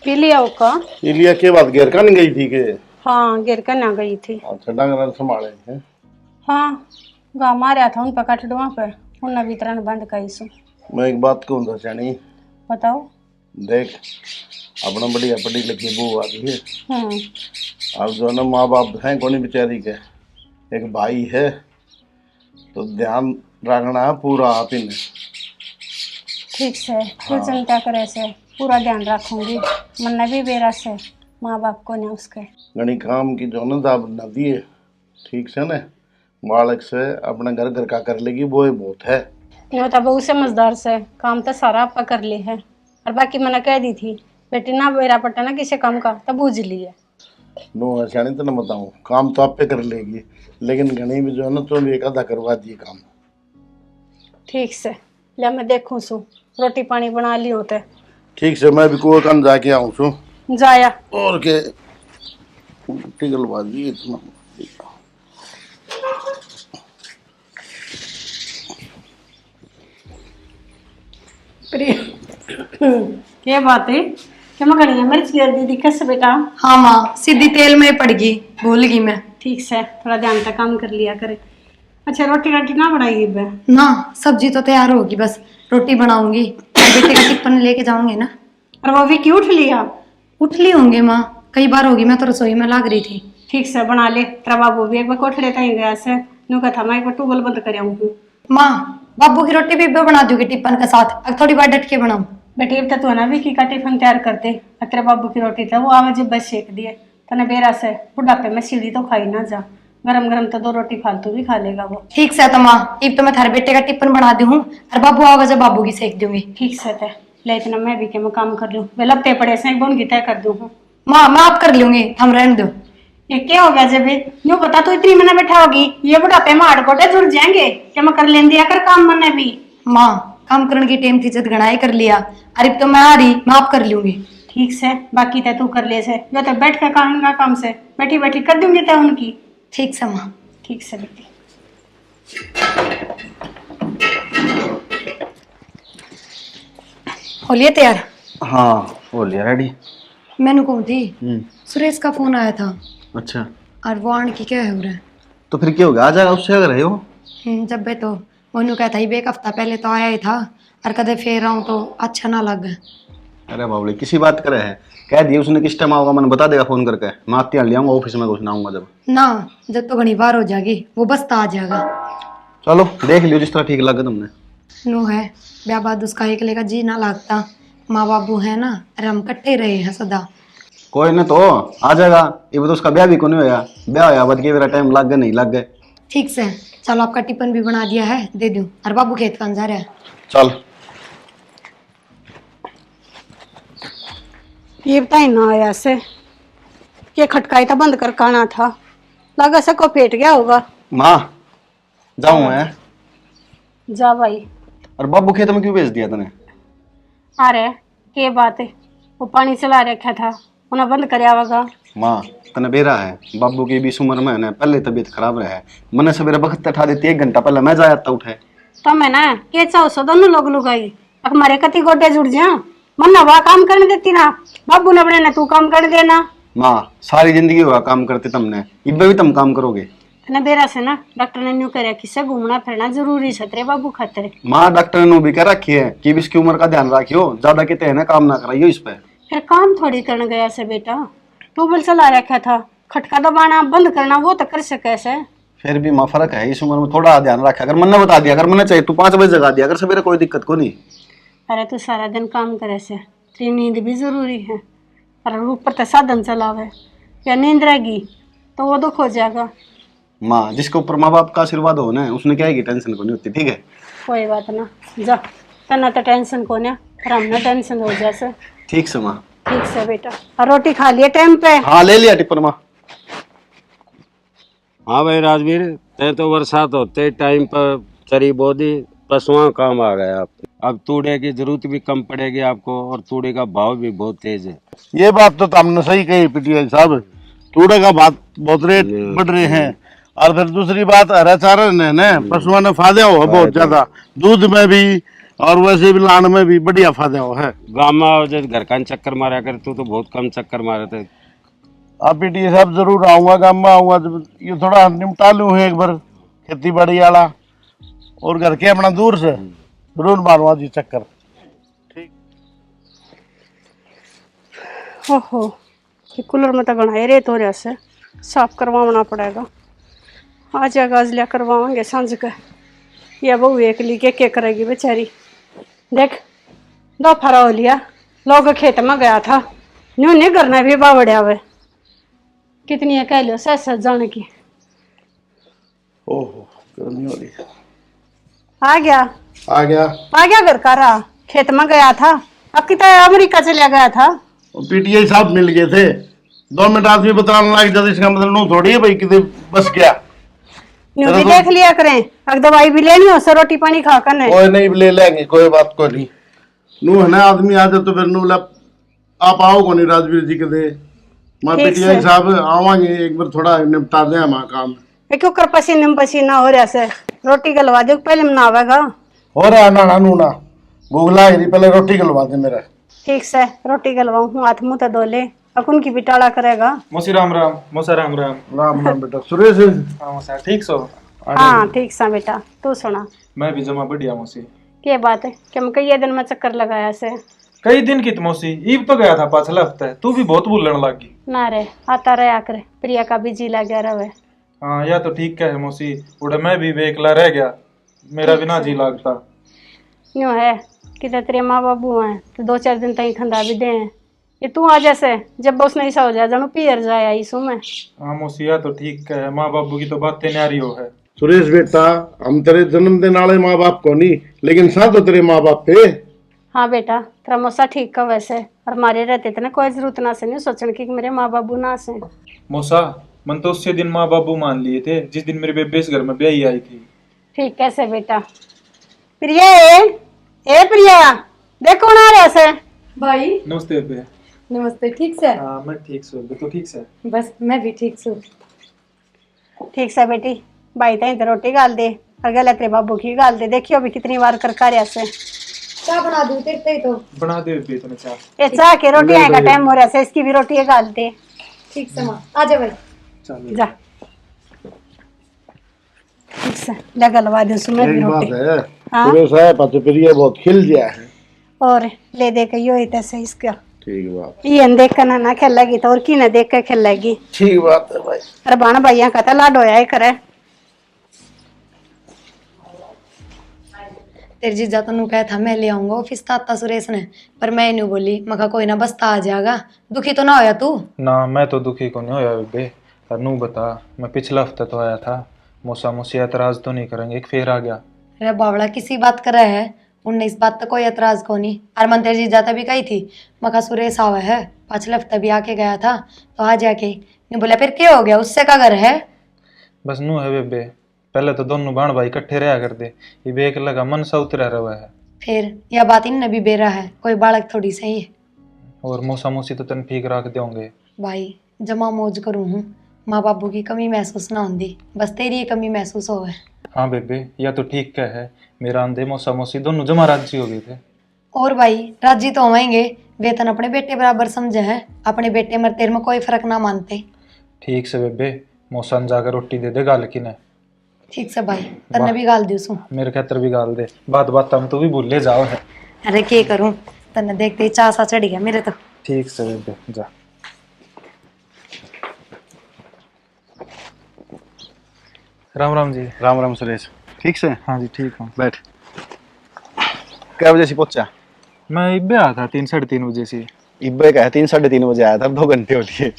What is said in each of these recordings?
P लिया का? इलिया के बाद घेर कर नहीं गई थी के? हाँ, गिर कर ना गई थी। अच्छा, डंगर संभाले हैं। हाँ, गाँव मारा था उन पर कटड़ुआ पर, उन वितरण बंद करी सो। मैं एक बात कहूँ तो जानी, बताओ। देख अपना बढ़िया पढ़ी लिखी बहू आ गई है। हम्म। अब जो है ना माँ बाप हैं कौन बेचारी के, एक भाई है, तो ध्यान रखना है पूरा आप ही ने। ठीक से क्यों चिंता करे से, पूरा ध्यान रखूंगी। मन भी बेरा से माँ बाप को नहीं उसके घनी काम की जो ना दाब ना दिए, ठीक से ना बालक से अपने घर घर का कर लेगी वो ही बहुत है। नहीं तो बहु समझदार से काम तो सारा आपका कर ली है, और बाकी मैंने कह दी थी बेटी ना बेरा पट्टा ना किसी काम का तब बूझ लिए। नो ऐसा नहीं तो ना बताऊँ, काम तो आप पे कर लेगी, लेकिन घनी भी जो है ना तो भी एक आधा करवा दिए काम। ठीक से ले मैं देखूं सु रोटी पानी बना ली होते। ठीक से मैं भी कुएं कन जाके आऊँ सु जाया और के टिकलबाजी इतना। क्या बात है, क्या मैं करी है मिर्च गिर दी दिक्कत से बेटा? हाँ माँ, सीधी तेल में पड़ गई, भूल गई मैं। ठीक से थोड़ा ध्यान से काम कर लिया करे। अच्छा रोटी राटी ना बनाई बे? ना, सब्जी तो तैयार होगी, बस रोटी बनाऊंगी और बेटे का टिफिन लेके जाऊंगी ना। और वो भी क्यों उठ लिया? उठ ली होंगे माँ, कई बार होगी, मैं तो रसोई में लाग रही थी। ठीक से बना ले। तेरा बाबू भी एक बार कोठड़े तई गया से नु कथा मैं एक बार ट्यूबवेल बंद कर आऊं। माँ, बाबू की रोटी भी बना दूंगी टिफिन के साथ, अब थोड़ी बार डट के बनाऊं। बेटी अब तक तू ना भी की का टिफिन तैयार करते, तेरे बाबू की रोटी था वो आवे जब बस सेक दिए तने बेरा से बुढ़ापे में सीढ़ी तो खाई ना जा, गरम गरम तो 2 रोटी फालतू भी खा लेगा वो। ठीक से तो माँ, अब तो मैं थारे बेटे का टिफिन बना दी हूँ और बाबू आवा जब बाबू की सेक दूंगी। ठीक से ते ले इतना मैं भी के मैं काम कर लूं, वे लगते पड़े से एक बोन की तय कर दूं। माँ मैं आप कर लूंगी, हम रहने दो। ये क्या हो गया जब यूं बता तू इतनी मना बैठा होगी, ये बुढ़ापे में हाड़ गोटे जुड़ जाएंगे क्या मैं कर लें दिया कर काम मने भी। माँ काम करने की टाइम थी जब गणाई कर लिया, अरे अब तो मैं आ रही, मैं आप कर लूंगी। ठीक से बाकी तय तू कर ले से, जो तो बैठ के काम से बैठी बैठी कर दूंगी तय उनकी। ठीक से माँ। ठीक से बेटी। हो लिया तैयार? हाँ हो लिया रेडी। मैंने कहूँ थी सुरेश का फोन आया था। अच्छा, और वो आने की क्या है उरे? तो फिर क्या हो गया, आ जाएगा उससे अगर है वो। जब बे तो मोनू कहता ही एक हफ्ता पहले तो आया ही था, और कदे फेर आऊँ तो अच्छा ना लगे। अरे बाबू किसी बात करे है, कह दिया उसने किस टाइम आओगा मैंने बता देगा फोन करके, मैं आती ले आऊंगा ऑफिस में, कुछ ना आऊंगा जब ना, जब तो घनी बार हो जाएगी वो बस आ जाएगा। चलो देख लियो जिस तरह ठीक लगे तुमने। नो है ब्याह बाद उसका एक लेगा जी ना लगता, माँ बाबू है ना, अरे हम कट्टे रहे हैं सदा। कोई नहीं तो आ जाएगा, ये तो उसका ब्याह भी कौन होया, ब्याह होया बद के मेरा टाइम लग गया नहीं लग गए। ठीक से चलो, आपका टिफिन भी बना दिया है, दे दूं। और बाबू खेत कौन जा रहा है? चल ये बताई ना आया से ये खटकाई था बंद कर काना था, लगा से को फेट गया होगा। माँ जाऊँ मैं? जा भाई। और बाबू खेत में क्यों भेज दिया तूने? अरे के बात है, वो पानी चला रखा था उन्हें बंद कर आवेगा। माँ तने बेरा है, बाबू की 20 उम्र में है ना, पहले तबीयत खराब रहा है, मैंने सवेरे बखत उठा देती 1 घंटा पहले, मैं जाया उठे तो मैं ना के चाहो सो दोनों लोग लुगाई हमारे कति गोडे जुड़ जा, मन ना वह काम करने देती ना, बाबू ने अपने ना तू काम कर देना। माँ सारी जिंदगी हुआ काम करते तुमने, इब्बे भी तुम काम करोगे ना बेरा से ना डॉक्टर ने न्यू करे किससे घूमना फिरना जरूरी है तेरे बाबू खातिर। माँ डॉक्टर ने भी कह रखी है कि इसकी उम्र का ध्यान रखियो, ज्यादा कहते हैं ना काम ना कराइयो इस पे। फिर काम थोड़ी करने गया से बेटा, ट्यूबवेल चला रखा था, खटका दबाना बंद करना वो तो कर सके से। फिर भी माँ फर्क है, इस उम्र में थोड़ा ध्यान रखा, अगर मैंने बता दिया, अगर मैंने चाहिए तू 5 बजे जगा दिया अगर सवेरे, कोई दिक्कत को नहीं। अरे तू सारा दिन काम करे से, तेरी नींद भी जरूरी है, और ऊपर तो साधन चलावे या नींद रहेगी तो वो दुख हो जाएगा। माँ जिसके ऊपर माँ बाप का आशीर्वाद हो ना, उसने क्या है टेंशन को नहीं होती, ठीक है? कोई बात ना, जा तना तो टेंशन को ना, पर हमने टेंशन हो जैसे। ठीक से माँ। ठीक से बेटा, और रोटी खा लिए टाइम पे? हाँ ले लिया टिप्पण माँ। हाँ भाई राजवीर, तय तो बरसात होते टाइम पर चरी बोदी पशुओं काम आ गया आप, अब तूड़े की जरूरत भी कम पड़ेगी आपको, और तूड़े का भाव भी बहुत तेज है। ये बात तो तुमने सही कही पीटीआई साहब, तूड़े का बहुत रेट बढ़ रहे हैं, और फिर दूसरी बात हरा चारा ने पशुओं ने फायदा हुआ बहुत ज्यादा, दूध में भी और वैसे भी लाने में भी बढ़िया फायदा हो है। गाँव में आओ, जैसे घर का चक्कर मारा कर, तू तो बहुत कम चक्कर मारे थे। आप पीटीए साहब जरूर आऊंगा, गाँव में आऊंगा तो ये थोड़ा निपटा लूँ एक बार खेती बाड़ी वाला, और घर के अपना दूर से जरूर मारूंगा जी चक्कर। ओहो, ये कूलर में तो घना रेत हो रहा से, साफ करवाना पड़ेगा। आज आगाज लिया करवाएंगे सांझ के। या बहू एक ली के करेगी बेचारी। देख, दो फरा हो लिया, लोग खेत में गया था, न्यू नहीं करना भी बावड़िया हुए। कितनी है कह लो सच सच जाने की। ओहो, गर्मी हो रही है। आ गया आ गया घर का रहा, खेत में गया था, अब कितना अमेरिका चला गया था। पीटीआई साहब मिल गए थे, 2 मिनट आदमी बताने लग जाते, इसका मतलब नू थोड़ी है भाई कितने बस गया। न्यू भी देख लिया करें, अगर दवाई भी लेनी हो सो रोटी पानी खा कर नहीं। कोई नहीं, ले लेंगे, कोई बात को नहीं। नू है ना आदमी आ जाए तो फिर नू आप आओ को नहीं राजवीर जी के दे, मैं ठीक पीटीआई से। साहब आवांगे एक बार, थोड़ा निपटा दें हमारा काम। क्यों कर पसीने में पसीना हो रहा से, रोटी गलवा दे पहले मनावेगा। हो रहा है ना नू ना, भूख लाग रही, पहले रोटी गलवा दे मेरा। ठीक से रोटी गलवाऊं, हाथ मुंह तो धो ले, अकुन की बिटाड़ा करेगा। मौसी राम राम। मौसा राम राम। राम राम बेटा। सुरेश हाँ मौसा ठीक सो। हाँ ठीक सा बेटा, तू सुना। मैं भी जमा बढ़िया मौसी। क्या बात है कि मैं कई दिन में चक्कर लगाया से। कई दिन की तो मौसी, ईब तो गया था पाछला हफ्ता, तू भी बहुत भूलने लगी। ना रे, आता रहा करे, प्रिया का भी जी लग गया रहे। हाँ या तो ठीक क्या है मौसी, उड़े मैं भी बेकला रह गया, मेरा भी ना जी लागता। यूँ है कि तेरे माँ बाबू हैं तो 2-4 दिन तक खंदा भी दे। ये तू आ जैसे जब बस नहीं सा हो जाए जानू पियर जाए इसू में। हाँ मौसी या तो ठीक क्या है, माँ बाबू की तो बातें न्यारी हो है। सुरेश बेटा, हम तेरे जन्मदिन वाले माँ बाप को नहीं, लेकिन साथ तो तेरे माँ बाप पे। हाँ बेटा, तेरा मौसा ठीक का वैसे, और हमारे रहते इतने कोई जरूरत ना से नहीं सोचने की कि मेरे माँ बाबू ना से। मौसा मन तो उससे दिन माँ बाबू मान लिए थे जिस दिन मेरी बेबे इस घर में ब्याही आई थी। ठीक कैसे बेटा। प्रिया ए प्रिया, देख कौन आ रहा से। भाई नमस्ते बेबे। नमस्ते। ठीक से? हाँ मैं ठीक सो, तो ठीक से। बस मैं भी ठीक सू। ठीक से बेटी, भाई तई तो रोटी गाल दे और गला तेरे बाबू की गाल दे। देखियो अभी कितनी बार कर कार्य से। क्या बना दूं तेरे पे तो? बना दे बेबे तूने चाह। ये चाह के रोटी आने का टाइम हो रहा है, इसकी भी रोटी गाल दे। ठीक से माँ, आ जा भाई। चल जा ठीक से ले गलवा दे सुमेर भी एक बात रोटी। है हाँ? सुरेश है, पति प्रिय बहुत खिल गया है। और ले दे के यो इतने से इसका ठीक बात, ये देख कर ना खेलेगी तो और की ना देख कर खेलेगी। ठीक बात है भाई। अरे बाण भैया का तो लाड होया ही करे। तेरे जीजा तो नू कहा था मैं ले आऊंगा ऑफिस ताता सुरेश ने, पर मैं नहीं बोली। मका कोई ना बसता आ जाएगा, दुखी तो ना होया तू? ना मैं तो दुखी को नहीं होया बेबे। और नू बता, मैं पिछला हफ्ता तो आया था, मौसा मौसी एतराज तो नहीं करेंगे, एक फेर आ गया। अरे बावड़ा किसी बात कर रहा है, उनने इस बात तो कोई एतराज को नहीं। और मन तेरे जीजा तभी कही थी मका सुरेश आवा है, पिछले हफ्ता भी आके गया था तो आ जाके नहीं बोला। फिर क्या हो गया, उससे का घर है? बस नू है बेबे, पहले तो दोनों बाण भाई इकट्ठे रहा करते, ये बेक लगा मन सा उतरा रहा है। फिर यह बात इन भी बेरा है, कोई बालक थोड़ी सही है। और मौसा मौसी तो तन ठीक रख देंगे। भाई जमा मौज करूँ हूँ, माँ बाबू की कमी महसूस ना होती, बस तेरी ही कमी महसूस हो है। हाँ बेबे या तो ठीक क्या है, मेरा आंधे मौसा मौसी दोनों जमा राजी हो गए थे। और भाई राजी तो होंगे, वेतन अपने बेटे बराबर समझे हैं, अपने बेटे मर तेरे में कोई फर्क ना मानते। ठीक से बेबे, मौसा ने जाकर रोटी दे देगा लेकिन है। ठीक से भाई, तन्ने भी गाल दियो सू। मेरे खातर भी गाल दे, बात बात हम तो भी भूल ले जाओ है। अरे के करूँ, तन्ने देखते ही चासा चढ़ गया मेरे तो। ठीक से बेबे जा। राम राम जी। राम राम सुरेश। ठीक से? हाँ जी ठीक हूँ। बैठ। क्या बजे से पहुंचा? मैं इब्बे आया था 3-3:30 बजे से। इब्बे का है 3-3:30 बजे आया था, अब 2 घंटे हो लिए।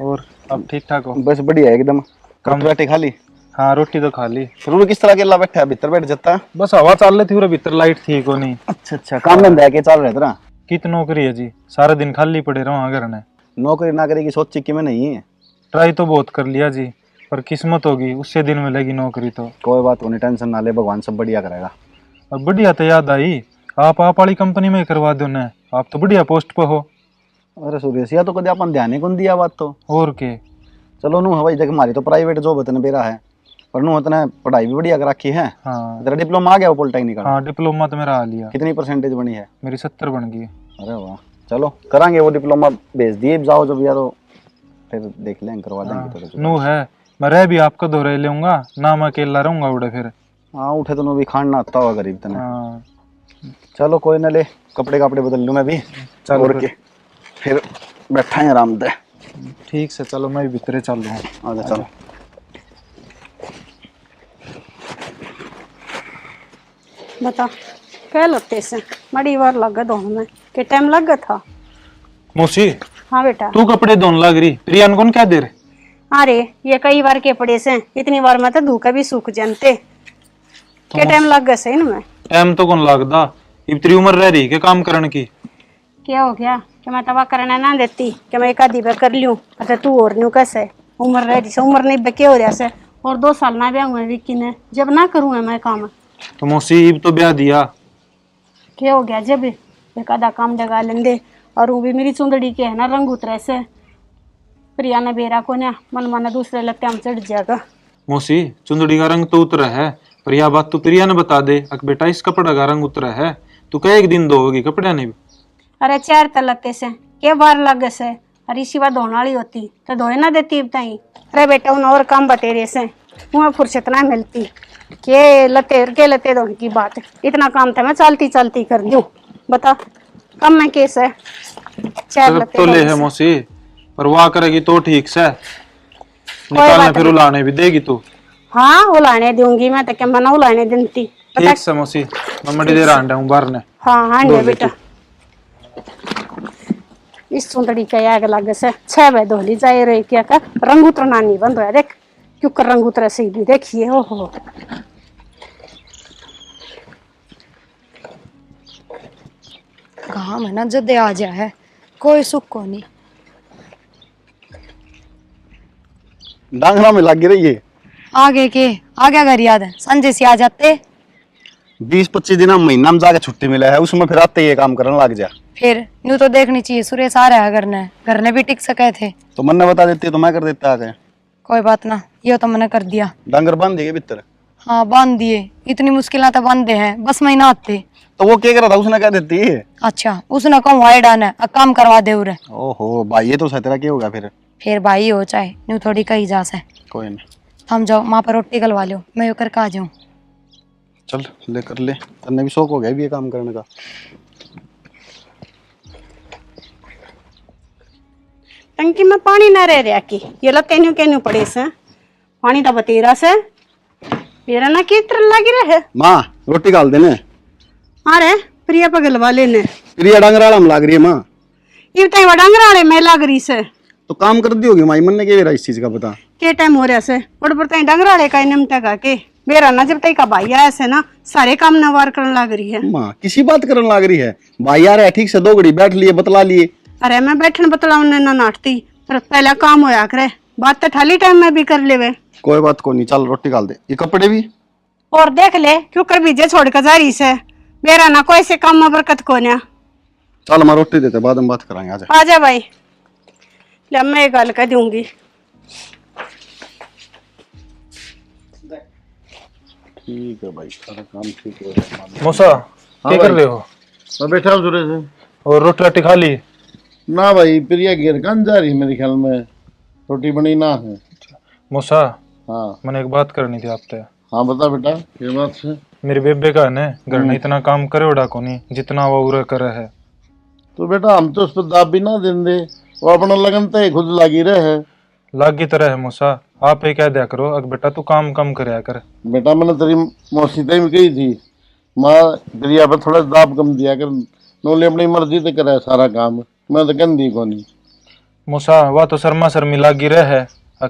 और अब ठीक ठाक हो? बस बढ़िया एकदम। काम- बैठे खाली हाँ रोटी तो खा ली। शुरू किस तरह के अल्लाह बैठा है, भीतर बैठ जाता। बस हवा चल रही थी और भीतर लाइट थी को नहीं। अच्छा अच्छा, काम धंधा है के चल रहा तेरा? कित नौकरी है जी, सारा दिन खाली पड़े रहो घर ने। नौकरी ना करेगी सोची कि मैं नहीं है। ट्राई तो बहुत कर लिया जी, पर किस्मत होगी उससे दिन मिलेगी नौकरी तो। कोई बात नहीं, टेंशन ना ले, भगवान सब बढ़िया करेगा। और बढ़िया तो याद आई, आप वाली कंपनी में ही करवा दो ना, आप तो बढ़िया पोस्ट पे हो। अरे सुरेश, या तो कभी अपन ध्यान ही कौन दिया बात तो। और के चलो नू हवाई जगह हमारी तो प्राइवेट जॉब है, बेरा है पर नु इतना पढ़ाई भी बढ़िया कर रखी है। हाँ तेरा डिप्लोमा आ गया वो पॉलिटेक्निक का? हाँ डिप्लोमा तो मेरा आ लिया। कितनी परसेंटेज बनी है? मेरी 70 बन गई। अरे वाह, चलो करांगे वो डिप्लोमा, भेज दिए जाओ जब यार, फिर देख लेंगे, करवा देंगे। तो नू है मैं रह भी आपको दोहरे लूंगा ना, मैं अकेला रहूंगा उड़े फिर। हाँ उठे तो भी खाना आता होगा गरीब तना। हाँ चलो कोई ना, ले कपड़े बदल लूं मैं भी। चलो और के फिर बैठा है आराम से। ठीक से, चलो मैं भी भीतरे चल रहा हूँ। आजा चलो। बता क्या लगते से बड़ी बार लगा दो हमें के टाइम लग गया था। मौसी हाँ बेटा। तू कपड़े धोने लग रही, प्रियान कौन क्या दे रहे? अरे ये कई बार के पड़े से, इतनी बार मैं तो धूका भी सूख जानते के टाइम लग गया से इनमें। टाइम तो कौन लगदा, इतनी उम्र रह रही के काम करने की। क्या हो गया कि मैं तवा करना ना देती कि मैं एक आधी बार कर लूं, अच्छा तू और न्यू कैसे उम्र रह रही से, उम्र नहीं बके हो रहा से, और 2 साल ना ब्याह हुए विक्की ने, जब ना करूँ मैं काम। तो मौसी इब तो ब्याह दिया। क्या हो गया जब एक आधा काम लगा लेंगे, और वो भी मेरी चुंदड़ी के है ना रंग उतरे से, प्रिया ने बेरा को ना मन माना दूसरे लगते हम चढ़ जाएगा। मौसी चुंदड़ी का रंग तो उतरा है, पर यह बात तो प्रिया ने बता दे अक बेटा इस कपड़ा का रंग उतरा है, तू कई एक दिन धोगी कपड़ा नहीं। अरे 4 तलते से के बार लग से, अरे इसी बार धोने वाली होती तो धोए ना देती बताई। अरे बेटा उन और काम बतेरे से वहाँ फुर्सत ना मिलती, के लते धोने की बात, इतना काम था मैं चलती चलती कर दूं। बता कम में केस है 4 लते तो ले धोने है से। मौसी, पर वाह करेगी तो ठीक से निकालने फिर उलाने भी देगी तू। हाँ उलाने दूंगी मैं, तो क्या मना उलाने देती। ठीक से मौसी, मैं मड़ी देर आंडा हूँ बाहर ने। हाँ हाँ बेटा इस सुंदड़ी का आग लगे से 6 बजे धोली जाए रही क्या का रंग उतरना नहीं बंद हो, देख क्यों कर रंग उतरे से भी देखिए। ओहो कहाँ मैं ना जदे आ जा है, कोई सुख को नहीं। डांगरा में लग रही है। आगे के आ गया घर याद है, संजय से आ जाते 20-25 दिन महीना में जाके छुट्टी मिला है, उसमें फिर आते ये काम करने लग जा। फिर यूं तो देखनी चाहिए सुरेश आ रहा है घर ने भी टिक सके थे। तो मन ने बता देती तो मैं कर देता आगे। कोई बात ना, ये तो मैंने कर दिया। डांगर बांध दिए भीतर? हाँ बांध दिए, इतनी मुश्किल तो बांधे हैं, बस महीना आते। तो वो क्या करा था उसने क्या देती? अच्छा उसने कम वाई डाना अब काम करवा दे उरे। ओहो भाई ये तो सतरा क्या होगा फिर भाई हो चाहे यूं थोड़ी कही जा से। कोई नहीं, हम जाओ माँ पर रोटी गलवा लो, मैं यो करके आ जाऊँ। चल ले कर ले, तन्ने भी शौक हो गया भी ये काम करने का। टंकी में पानी ना रह रहा की ये लते न्यू के न्यू पड़े से, पानी तो बतेरा से मेरा ना की तरह लगी रहे। माँ रोटी डाल देने। अरे प्रिया पर गलवा लेने, प्रिया डांगराड़ा में लाग रही है माँ। ये टाइम डांगराड़े में लाग रही से तो काम कर दी होगी माई, मन ने क्या इस चीज का पता के टाइम हो रहा से और बरताई डांगराड़े का निमटा का के मेरा ना जब तक का भाई आया से ना सारे काम नवार करने लग रही है। माँ किसी बात करने लग रही है? भाई यार है ठीक से 2 घड़ी बैठ लिए बतला लिए। अरे मैं बैठन बतलाने ना नाटती, पर पहला काम होया करे, बात तो ठाली टाइम में भी कर लेवे। कोई बात को नहीं, चल रोटी डाल दे। ये कपड़े भी और देख ले क्यों कर बीजे छोड़ कर जा रही से, मेरा ना कोई से काम में बरकत को ना। चल मैं रोटी देते बाद में बात कराएंगे। आजा आजा भाई, ले मैं एक गल कह दूंगी। ठीक है भाई, सारा काम ठीक हो रहा है। मौसा क्या कर रहे हो? मैं बैठा हूँ सुरेश से। और रोटी राटी खा ली? ना भाई प्रिया घेर कान जा रही मेरे ख्याल में, रोटी बनी ना है। मौसा हाँ मैंने एक बात करनी थी आपसे। हाँ बता बेटा ये बात से। मेरे बेबे का है ना घर में इतना काम करे उड़ा को नहीं जितना वो उरा करे है। तो बेटा हम तो उस पर दाब भी ना देंगे, वो अपना लगन तो ही खुद लागी रहे। लागी तरह है मौसा, आप ही कह दिया करो अग बेटा तू काम कम करया कर। बेटा मैंने तेरी मौसी तय में कही थी माँ प्रिया पर थोड़ा दाब कम दिया कर, नोले अपनी मर्जी से करे सारा काम, मैं तो कहती को नहीं। मौसा वह तो शर्मा शर्मी लागी रहे है,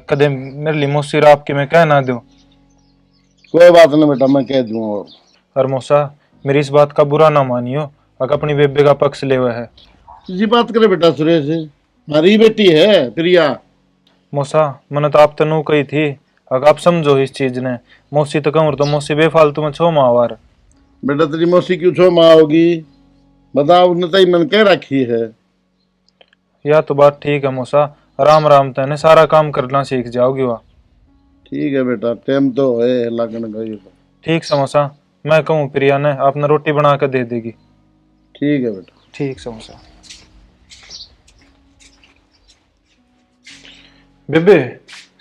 कदे मेरे लिए मौसी आपकी मैं कह ना दो। कोई बात नहीं बेटा मैं कह दूंगा। और मौसा मेरी इस बात का बुरा ना मानियो, अगर अपनी बेबे का पक्ष ले हुआ है। जी बात करे बेटा सुरेश, हमारी बेटी है प्रिया। मौसा मैंने तो आप तनु कही थी, अगर आप समझो इस चीज ने, मौसी तो कहूँ तो मौसी बेफालतू में छो मावार। बेटा तेरी मौसी क्यों छो माँ होगी, बताओ उसने तई मन कह रखी है। या तो बात ठीक है मौसा, राम राम तने सारा काम करना सीख जाओगी वह। ठीक है बेटा, टाइम तो है लगन का। ये तो ठीक समोसा, मैं कहूँ प्रिया ने आपने रोटी बना कर दे देगी। ठीक है बेटा। ठीक समोसा। बेबे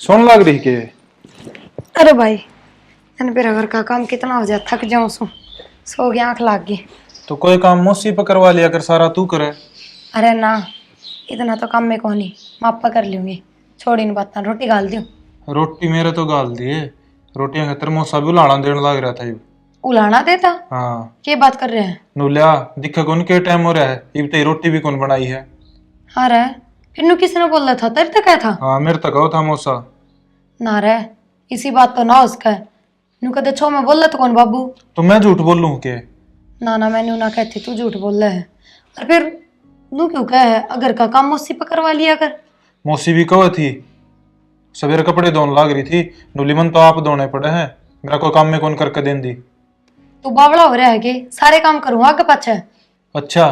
सोन लाग रही के? अरे भाई मैंने मेरा घर का काम कितना हो जाए, थक जाऊं सो गया, आंख लाग गई। तो कोई काम मौसी पर करवा लिया कर, सारा तू करे। अरे ना, इतना तो काम में कौन ही, मापा कर लूंगी, छोड़ इन बात, रोटी गाल दूं। रोटी मेरे तो गाल दिए, रोटियां खातर मौसा भी उलाना देने लग रहा था ये। उलाना देता? हाँ क्या बात कर रहे हैं? नूलिया दिखा कौन के टाइम हो रहा है, ये बताई रोटी भी कौन बनाई है? हाँ रे, फिर नु किसने बोला था, तेरे तक क्या था? हाँ मेरे तक हो था मौसा। ना रे, इसी बात तो ना उसका है, नु कदे छो मैं बोल तो कौन बाबू? तो मैं झूठ बोल लूं के? ना मैंने ना कहती, तू झूठ बोल रहा है। और फिर नू क्यों कह है, अगर का काम मुझसे पे करवा लिया कर। मौसी भी कहो थी, सवेरे कपड़े धोने लाग रही थी, नूली मन तो आप धोने पड़े हैं, मेरा कोई काम में कौन करके दें दी। तू बावड़ा हो रहा है कि सारे काम करूंगा आगे पाछे? अच्छा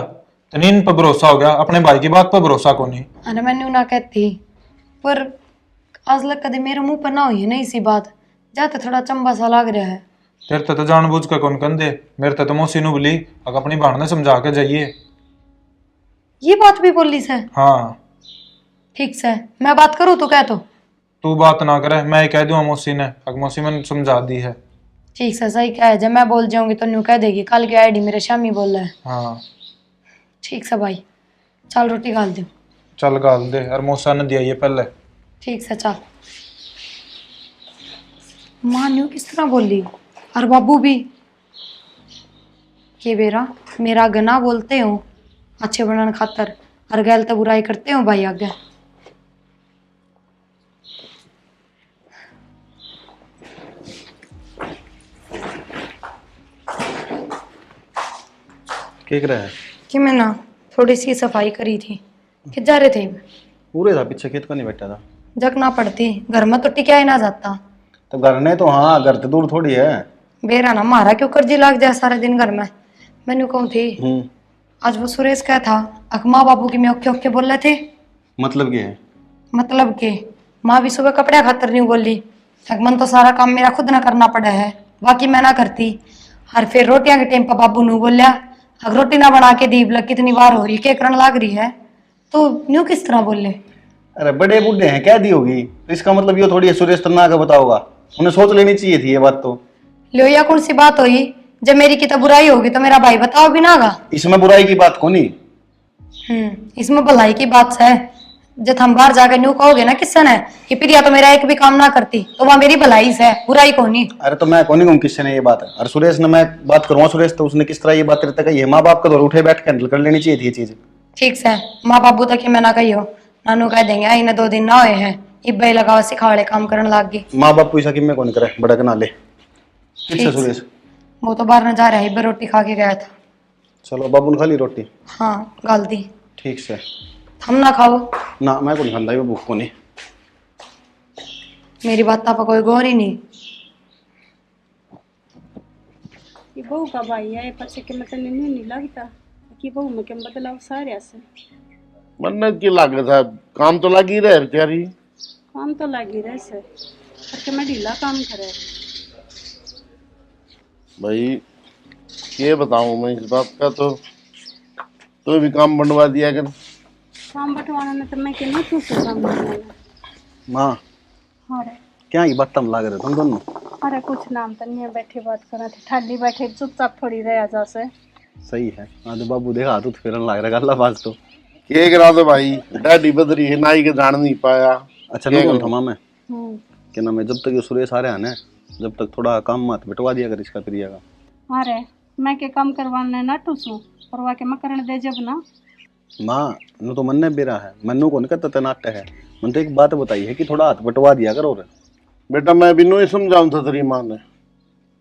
तो नींद पर भरोसा हो गया, अपने भाई की बात पर भरोसा को नहीं। अरे मैंने ना कहती, पर आज लग कदे मेरे मुंह पर ना हुई है ना इसी बात, जाते थोड़ा चंबा सा लग रहा है। तेरे तो जानबूझ के कौन कंदे, मेरे तो मौसी नु बोली अगर अपनी बहन ने समझा के जाइए। ये बात भी बोली से? हाँ ठीक से, मैं बात करूँ तो कह तो। तू बात ना करे, मैं ही कह दूंगा मौसी ने, अगर मौसी मैंने समझा दी है। ठीक से, सही क्या है, जब मैं बोल जाऊंगी तो न्यू कह देगी कल की आईडी मेरे शामी बोल रहा है। हाँ ठीक से भाई, चल रोटी गाल दो। चल गाल दे, और मौसा ने दिया ये पहले। ठीक से चल। माँ न्यू किस तरह बोली, और बाबू भी के बेरा मेरा गना बोलते हो अच्छे बनने खातर, और गैल तो बुराई करते हो भाई आगे। क्या कर रहा है? कि मैं ना थोड़ी सी सफाई करी थी, कि जा रहे थे? पूरे था पीछे, खेत को नहीं बैठा था। जग ना पड़ती, घर में तो टिका ही ना जाता। तो घर ने तो, हाँ घर तो दूर थोड़ी है। बेरा ना मारा क्यों कर्जी लाग जाए सारे दिन घर में। मैंने कहूँ थी आज वो सुरेश क्या था, अकमा बाबू की मैं ओके ओके बोल रहे थे। मतलब क्या है? मतलब के माँ भी सुबह कपड़े खातर नहीं बोली, अगमन तो सारा काम मेरा खुद ना करना पड़ा है, बाकी मैं ना करती। और फिर रोटियां के टाइम पर बाबू नू बोलिया अगर रोटी ना बना के दी बोला कितनी बार हो रही, क्या करने लाग रही है, तो न्यू किस तरह बोले। अरे बड़े बूढ़े हैं, क्या दी होगी, तो इसका मतलब ये थोड़ी है सुरेश तना आगे बताओगा, उन्हें सोच लेनी चाहिए थी ये बात तो। लो या कौन सी बात हुई, जब मेरी की तो बुराई होगी तो मेरा भाई बताओ भी नागा। इसमें बुराई की बात को नहीं। इसमें भलाई की बात है। जब हम बाहर जाकर न्यू कहोगे ना किससे ने कि प्रिया तो मेरा एक भी काम ना करती, तो वह मेरी भलाई से, बुराई को नहीं। अरे तो मैं कौन ही कहूँ किससे ने ये बात है, और सुरेश ने मैं बात करूँगा, सुरेश तो उसने किस तरह ये बात करता है, माँ बाप का तो उठे बैठ के हैंडल कर लेनी चाहिए थी ये चीज। ठीक से, माँ बाबू तक ही मैं ना कही हो, नानू कह देंगे इन्हें 2 दिन ना हुए हैं इब्बे लगाओ सिखावड़े काम करने लाग गई। माँ बाप पैसा कि मैं कौन करे, बड़ा के नाले किससे ठीक सुरेश। वो तो बाहर न जा रहा है, इब्बे रोटी खा के गया था। चलो बाबू ने खा ली रोटी? हाँ गाल दी। ठीक से। हम ना खाओ? ना मैं कौन खांदा, भूख को नहीं। मेरी बात पर कोई गौर ही नहीं। ये बहू का भाई है पर के मतलब नहीं लगता कि बहू में क्या बदलाव सारे से। मन की लागत है, काम तो लगी रहे बेचारी। काम तो लगी रहे से, पर के मैं ढीला काम करे। भाई ये बताऊं मैं इस बात का, तो भी काम बनवा दिया कर। काम बंटवाना में तो मैं के नहीं तू काम बनवाना। माँ हाँ रे, क्या ये बात तम लाग रहे तुम दोनों? अरे कुछ नाम तो नहीं है, बैठे बात करा थे, ठाली बैठे चुपचाप थोड़ी रह जा से। सही है। हाँ तो बाबू देखा तो फिर लग रहा गल्ला बाज तो। ये करा दो भाई, डैडी बदरी है, नाई के जान नहीं पाया। अच्छा मैं कौन थमा मैं हम्म, क्या नाम है, जब तक ये सुरेश आ रहा है ना, जब तक थोड़ा काम मत बिटवा दिया कर इसका प्रिया का। अरे मैं के काम करवाने ना टूसू, परवा के मैं करने दे जब ना। माँ नु तो मन ने बेरा है, मनु को नहीं कहता तनाट है, मन तो एक बात बताई है कि थोड़ा हाथ बटवा दिया करो रे। बेटा मैं बिनु ही समझाऊं था तेरी माँ ने।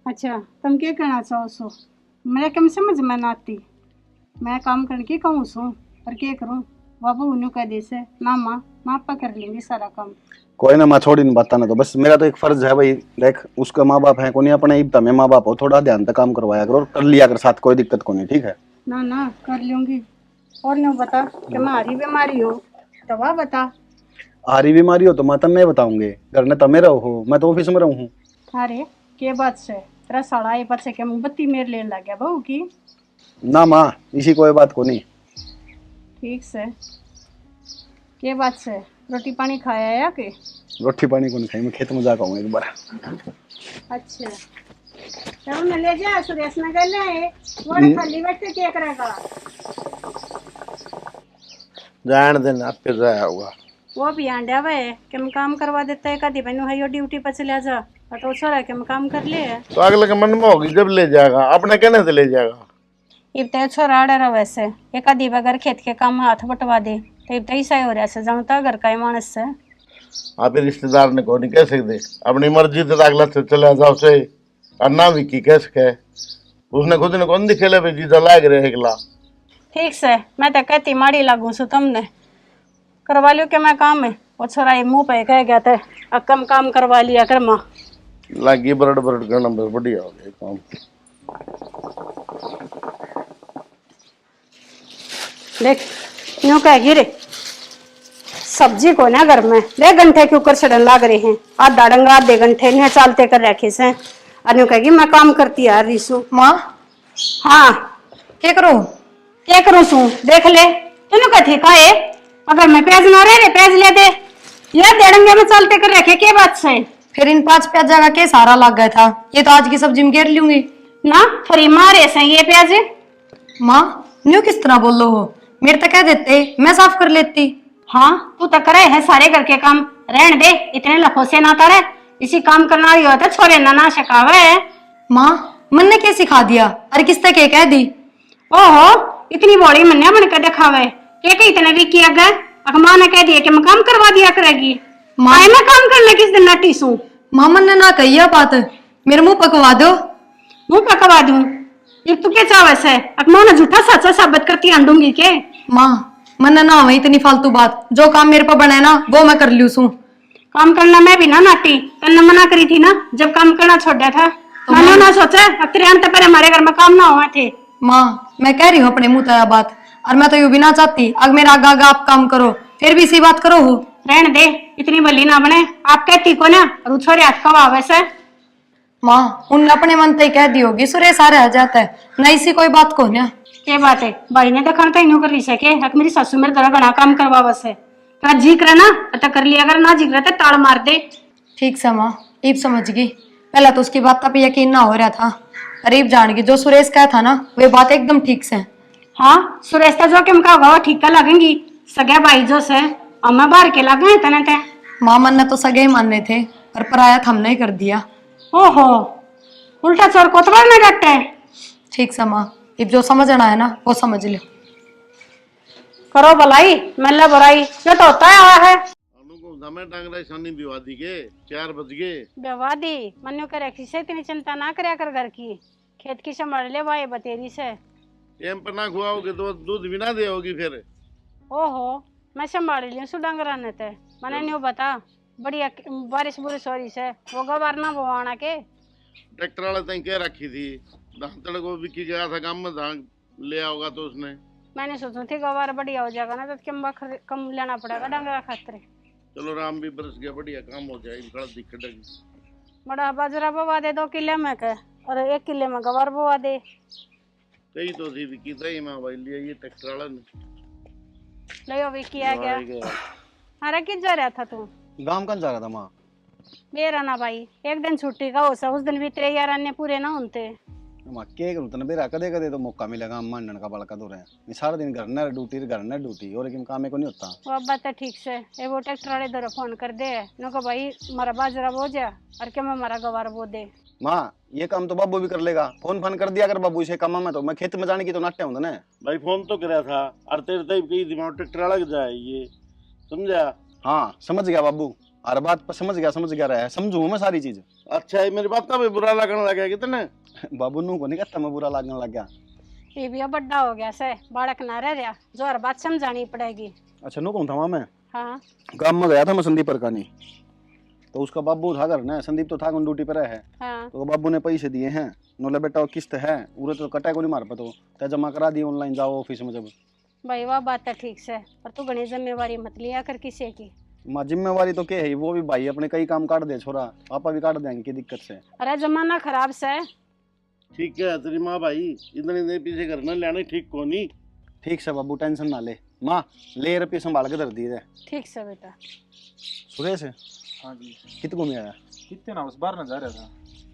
अच्छा तुम क्या कहना चाहो सो, मेरे कम समझ में ना आती, मैं काम करने की कहूँ सो पर क्या करूँ, बाबू उन्हों कह दे से ना माँ माँ पा कर लेंगे सारा काम। कोई ना माँ छोड़ी नहीं बात ना, तो बस मेरा तो एक फर्ज है भाई, देख उसका माँ बाप है कोनी, अपने इब्ता में माँ बाप हो, थोड़ा ध्यान तक काम करवाया करो और कर लिया कर साथ, कोई दिक्कत को नहीं, ठीक है? ना ना कर लूँगी। और नो बता कि हमारी बीमारी हो दवा बता, हारी बीमारी हो तो मैं तन्ने बताऊंगे, घर ने तमे रहो हो, मैं तो ऑफिस में रहूं हूँ। अरे के बात से तेरा साड़ा ये पर से क्या मोमबत्ती मेरे लेने लग गया बहू की। ना माँ, इसी कोई बात को नहीं। ठीक से के बात से रोटी पानी खाया या के? रोटी पानी को नहीं खाई, मैं खेत में जाकर आऊँ एक बार। अच्छा तो मैं ले जा सुरेश नगर ले वो खाली बैठे क्या करेगा? जान देना आप पे जाया होगा। वो भी आंडा वे कि हम काम करवा देता है कभी मैंने है ड्यूटी पर चला जा तो छोरा के हम काम कर ले। तो अगले के मन में होगी जब ले जाएगा, अपने कहने से ले जाएगा। इब तो छोरा आड़ा रहा वैसे एक आधी बगर खेत के काम में हाथ बटवा दे तो इब तो ऐसा ही हो रहा है जानता घर का ही मानस से। आप रिश्तेदार ने को नहीं कह सकते, अपनी मर्जी से अगला से चला जाओ से और ना भी की कह सके। उसने खुद ने कौन दिखेले भाई जीजा लाग रहे एकला। ठीक से मैं तो कहती माड़ी लागू सु तुमने करवा लियो कि मैं काम है वो छोरा ये मुंह पे कह गया था अब कम काम करवा लिया कर माँ लागी बरड़ बरड़ करना बस बढ़िया हो गया काम। देख यूं कहेगी रे सब्जी को ना घर में ले घंटे के ऊपर सड़न लाग रहे हैं आधा डंगा आधे घंटे ने चालते कर रखे से अनु कहेगी मैं काम करती यार रिसू। माँ हाँ क्या करो? क्या करूँ सू देख ले तेनू कथी का है अगर मैं प्याज ना रहे प्याज ले दे ये डेढ़ंगे में चालते कर रखे के बात से फिर इन 5 प्याज जगह के सारा लग गया था, ये तो आज की सब्जी में घेर लूंगी ना फ्री मारे से ये प्याज। माँ न्यू किस तरह बोल लो हो, मेरे तो कह देते मैं साफ कर लेती। हाँ तू तो करे है सारे घर के काम रहन दे इतने लफो से ना करे इसी काम करना ही होता छोरे ना शकावे। माँ मन ने क्या सिखा दिया, अरे किसने क्या कह दी? ओहो इतनी बड़ी मन्या बन के दिखावे के इतने भी किया गए अकमा ने कह दिया कि मैं काम करवा दिया करेगी। माँ मैं काम करने किस दिन नटी सू माँ मन ने ना कही है बात, मेरे मुंह पकवा दो। मुंह पकवा दूं ये तू क्या चावस है अकमा ने झूठा सच्चा साबित करती आंदूंगी के। माँ मन ना हो इतनी फालतू बात, जो काम मेरे पर बने ना वो मैं कर लू सू। काम करना मैं भी ना नाटी तन्ने मना करी थी ना जब काम करना छोड़ा था मैंने ना सोचा अब तेरे अंत पर हमारे घर में काम ना हुआ थे। माँ मैं कह रही हूँ अपने मुंह तया बात, और मैं तो यूं भी ना चाहती अगर मेरा आगा आगा आप काम करो फिर भी इसी बात करो हो। रहने दे इतनी बली ना बने आप कहती को ना और छोरे हाथ कवा वैसे। माँ उन अपने मन तय कह दी होगी सुरेश आ रह जाता है ना इसी कोई बात को ना। क्या बात है भाई ने देखा तो यूं कर ली सके हक मेरी सासू मेरे द्वारा घना काम करवा बस है का जी करे ना तो कर लिया अगर ना जी करे तो ताड़ मार दे। ठीक से माँ ईब समझ गई, पहले तो उसकी बात पे यकीन ना हो रहा था, अरीब जान गई जो सुरेश कहा था ना वे बात एकदम ठीक से। हाँ सुरेश जो कि का होगा ठीक का लगेंगी सगे भाई जो से अम्मा बाहर के लगे हैं तने ते। माँ मन ने तो सगे ही मानने थे पर पराया था हमने ही कर दिया। ओहो उल्टा चोर कोतवाल में डटे। ठीक से माँ अब जो समझना है ना वो समझ लो। करो भलाई मल्ला बुराई ये तो होता है आया है। अनु को समय टांग रहा है शानी विवादी के 4 बज गए। बेवादी मनु करे से इतनी चिंता ना करया कर घर की खेत की संभाल ले भाई बतेरी से। टाइम पर ना खुआओगे तो दूध भी ना देगी फिर। ओहो मैं संभाल लियो सु डंगरा ने ते मैंने न्यू बता बढ़िया बारिश बुरिश हो रही से वो गवार ना बोवाना के। ट्रैक्टर वाले तक कह रखी थी धान को बिकी गया था काम में धान ले आओगा तो उसने मैंने सोचा थी गवार बढ़िया हो जाएगा ना तो कम लेना पड़ेगा डंगरा खातिर। चलो राम भी बरस गया बढ़िया काम हो जाएगी बड़ा दिक्कत है। बड़ा बाजरा बोवा दे 2 किले में के और 1 किले में गवार बोवा दे। कई तो थी विकी था मैं भाई लिया ये ट्रैक्टर वाला ने ले भी किया गया। अरे किस जा रहा था तू? गांव कहाँ जा रहा था माँ? मेरा ना भाई एक दिन छुट्टी का हो सा उस दिन भी तेरे यार अन्य पूरे ना होते। माँ क्या करूँ तने बेरा कदे कदे तो मौका मिलेगा मानने का बड़का दो रहे मैं सारा दिन घर न ड्यूटी और लेकिन काम को नहीं होता। वो बात है ठीक से ये वो ट्रैक्टर वाले दर फोन कर दे नो को भाई हमारा बाजरा बो जा और क्या मैं हमारा गवार बो दे। माँ ये काम तो बाबू भी कर लेगा, फोन कर दिया अगर बाबू इसे काम में तो मैं खेत में जाने की तो नाट्य होता ना। भाई फोन तो कराया था और तेरे तक कई दिमाग ट्रैक्टर वाला जाए ये समझा। हाँ समझ गया बाबू, हर बात पर समझ गया रहा है, समझू मैं सारी चीज। अच्छा है मेरी बात का भी बुरा लगने लगा कितने बाबू नू को नहीं कहता मैं बुरा लगने लग गया। ये भी बड़ा हो गया से बालक ना रह रहा जो हर बात समझानी पड़ेगी। अच्छा नू कौन था मैं? हाँ गाँव में गया था मैं संदीप परकानी, तो उसका बाबू था घर ना, संदीप तो था ड्यूटी पर है। हाँ तो बाबू ने पैसे दिए हैं, नोले बेटा किस्त है उरे तो कटा को नहीं मार पे तो जमा करा दिए ऑनलाइन जाओ ऑफिस में जब। भाई वह बात है ठीक से पर तू घनी जिम्मेवारी मत लिया कर किसी की माँ जिम्मेवारी तो क्या है, वो भी भाई अपने कई काम काट दे छोरा, पापा भी काट देंगे की दिक्कत से। अरे जमाना खराब से है। ठीक है तेरी माँ भाई, इतने इतने पीछे करना लेना ठीक को नहीं। ठीक से बाबू टेंशन ना ले। माँ ले रुपये संभाल के धर दी दे। ठीक से बेटा। सुरेश हाँ जी। कित घूमे आया? कितने ना बस बाहर ना जा रहा था।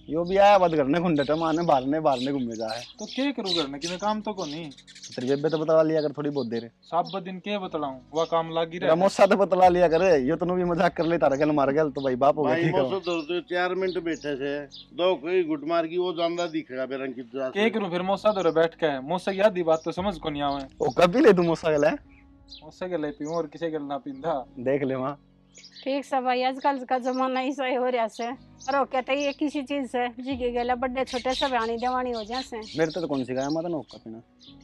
यो भी आया बात करने खुंडे तो माने बाहर घूमे जा है। तो क्या करूँ करने की, मैं काम तो को नहीं। तेरी बेबे तो बतला लिया कर थोड़ी बहुत देर। साब दिन के बतलाऊं, वह काम लागी तेरा रहा। मोसा तो बतला लिया करे, यो तनु भी मजाक कर ले तारा गल मार गल तो भाई बाप हो गया। भाई ठीक है मौसम तो 4 मिनट बैठे थे, दो कोई गुट मार की वो जानदा दिखेगा बेरंग की तरह क्या करूँ फिर मौसा दो बैठ के, मौसा याद ही बात तो समझ को नहीं आवे। ओ कभी ले तू मोसा गल है? मौसा के ले पीऊं और किसी गल ना पींदा। देख ले माँ। ठीक से भाई, आजकल का जमाना ही सही हो रहा से। और कहते ये किसी चीज से जी के गला बड़े छोटे सब आनी देवानी हो जाए से। मेरे तो कौन सी गाय माता नोक का पीना।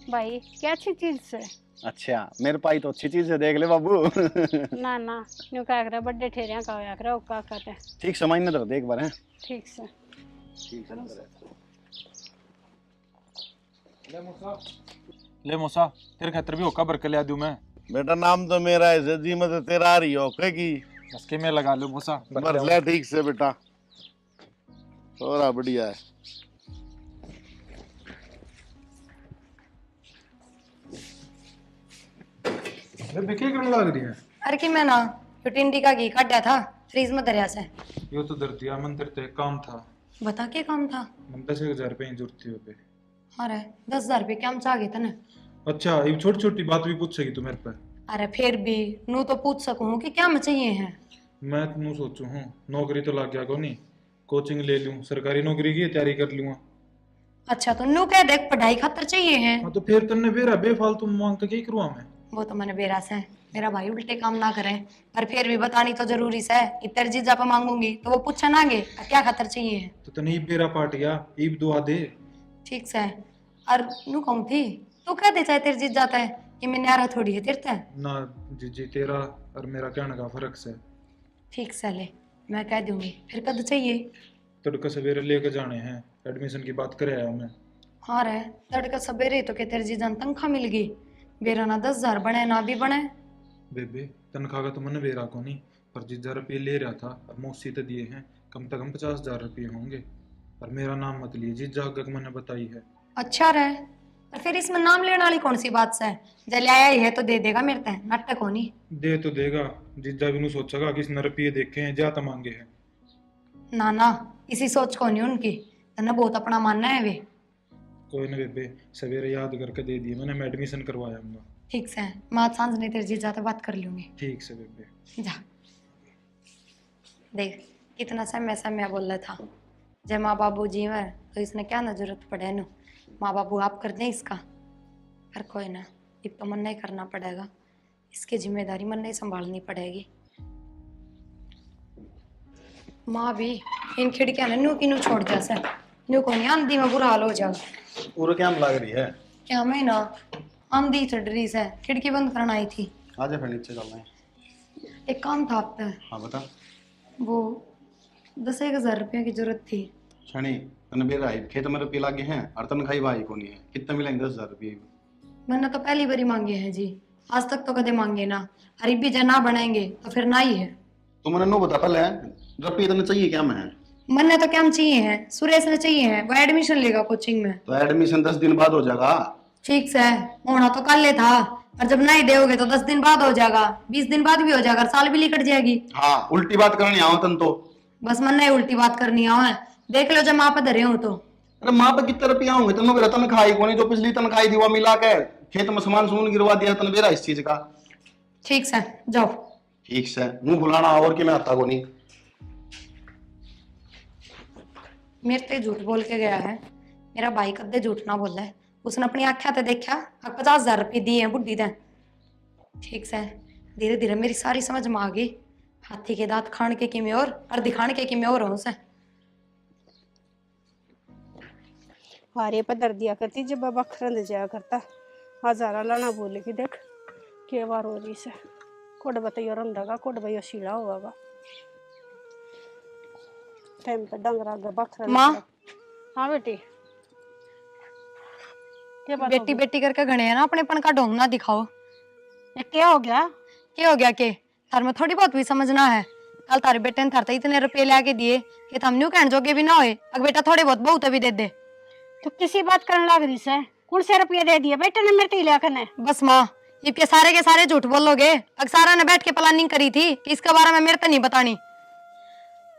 भाई क्या अच्छी चीज से। अच्छा मेरे पाई तो अच्छी चीज है, देख ले बाबू। ना ना न्यू क्या करे बड़े ठेरिया का होया करे का कहते। ठीक समय न धर एक बार है। ठीक से। ले मौसा तेरे खातर भी होका भर के ले दूं मैं। बेटा नाम तो मेरा है जी, मत तेरा आ रही हो की बस के मैं लगा लूं मौसा। भर ले ठीक से बेटा, थोड़ा बढ़िया है। बेबे क्या करने लग रही है? अरे कि मैं ना यो टिंडी का घी काटा था फ्रीज में दरिया से। यो तो दर दिया मंदिर ते काम था। बता के काम था? मन 10,000 रुपये की जरूरत थी पे। अरे 10,000 रुपये क्या हम चाह गए तने? अच्छा ये छोटी छोटी बात भी पूछेगी तू मेरे पे? अरे फिर भी नू तो पूछ सकूं कि क्या मैं चाहिए है। मैं तुम सोचू हूँ नौकरी तो लग गया को नहीं, कोचिंग ले लूं, सरकारी नौकरी की तैयारी कर लूंगा। अच्छा तो नू कह देख पढ़ाई खातर चाहिए है। हाँ तो फिर तन्ने बेरा बेफालतू मांग के क्या करूँ मैं? वो तो मैंने बेरास है, मेरा भाई उल्टे काम ना करे। पर फिर भी बतानी तो जरूरी है। इतर जीजा पे मांगूंगी तो वो पूछा ना आगे क्या खातर चाहिए है। तो तने बेरा पाट गया, ईब दुआ दे। ठीक से। और नू कहूँ थी तू कह दे चाहे तेरे जीत जाता है कि मैं न्यारा थोड़ी है तेरे ते। ना जी तेरा और मेरा कहने का फर्क से। ठीक से ले मैं कह दूंगी। फिर कद चाहिए? तड़का सवेरे लेके जाने हैं, एडमिशन की बात करे आया मैं। हाँ रे तड़का सवेरे तो के तेरे जीजा तनख्वाह मिल गई। बेरा ना 10,000 बने ना भी बने। बेबे तनख्वाह का तो मन बेरा को नहीं, पर जितना रुपये ले रहा था और मौसी तो दिए हैं, कम से कम 50,000 रुपये होंगे। और मेरा नाम मत लिए, जिस जगह मैंने बताई है। अच्छा रे और फिर इसमें नाम लेने वाली कौन सी बात से? जल आया ही है तो दे देगा मेरे ते, नाटक होनी। दे तो देगा, जिज्जा भी नहीं सोचेगा कि इसने रुपये देखे हैं ज्यादा मांगे हैं। ना ना इसी सोच को नहीं उनकी, तन्ने बहुत अपना मानना है वे। कोई ना बेबे, सवेरे याद करके दे दिए मैंने, मैं एडमिशन करवाऊंगा। ठीक से माँ सांझ नहीं तेरे जीजा से बात कर लूंगी। ठीक से बेबे। जा देख कितना समय समय बोल रहा था। जब माँ बाबू जी में तो इसने क्या ना जरूरत पड़े नु, माँ बाबू आप कर दें इसका। पर कोई ना, ये तो मन नहीं करना पड़ेगा, इसकी जिम्मेदारी मन नहीं संभालनी पड़ेगी। माँ भी इन खिड़कियां ने नू की नू छोड़ दिया से, नू को नहीं आंधी में बुरा हाल हो जाएगा। पूरा क्या लग रही है? क्या मैं ना आंधी चढ़ रही से, खिड़की बंद करना आई थी। आ जा फिर नीचे चल रहे हैं। एक काम था आप पे। हाँ बता। वो 10,000 रुपये की जरूरत थी। शनि तने बेरा है, खेत में रुपये लागे हैं और तनखाई भाई को नहीं है, कितने मिलेंगे? 10,000 रुपये। मैंने तो पहली बारी मांगे हैं जी, आज तक तो कदे मांगे ना। अरे भी जना बनाएंगे तो फिर ना ही है। तो मैंने नो बता पहले, रुपये तने चाहिए क्या? मैं मन्ने तो क्या हम चाहिए है, सुरेश ने चाहिए है, वो एडमिशन लेगा कोचिंग में। तो एडमिशन 10 दिन बाद हो जाएगा। ठीक से होना तो कल ले था, और जब नहीं दोगे तो 10 दिन बाद हो जाएगा, 20 दिन बाद भी हो जाएगा, साल भी निकट जाएगी। हाँ उल्टी बात करनी आओ तन तो। बस मन नहीं उल्टी बात करनी है, देख लो जब माँ पे धरे हो तो। अरे माँ पे कितने रुपया होंगे? तनु बेरा तनखाई को नहीं, जो पिछली तनखाई थी वो मिला के खेत में सामान सुमान गिरवा दिया तन बेरा इस चीज का। ठीक से जाओ। ठीक से मुंह बुलाना और कि मैं आता को नहीं। मेरे ते झूठ बोल के गया है, मेरा भाई कदे झूठ ना बोला है। उसने अपनी आख्या ते देखा 50,000 रुपये दिए हैं बुढ़ी ने। ठीक से धीरे धीरे मेरी सारी समझ में आ गई, हाथी के दांत खान के किमें और दिखाने के किमें और से। हारे पर दर दिया करती जब बाबा खरंद जाया करता। हजारा लाना बोले कि देख के बार हो रही से कोड बताइयो रंधागा, कोड भाई शीला होगा टाइम पे डंगरा गा बखरा। माँ। हाँ बेटी क्या बात बेटी करके गणे है ना, अपने पन का ढोंग ना दिखाओ। ये क्या हो गया? क्या हो गया के? थार में थोड़ी बहुत भी समझना है। कल तारे बेटे ने थारते इतने रुपये लाके दिए कि हम न्यू कहने जोगे भी ना होए। अगर बेटा थोड़े बहुत बहुत भी दे दे। तो किसी बात करने लग रही से? कौन से रुपये दे दिए बेटे ने मेरे तिलिया कने? बस माँ, इनके सारे के सारे झूठ बोलोगे। अक्सारा ने बैठ के प्लानिंग करी थी कि इसके बारे में मेरे तो नहीं बतानी।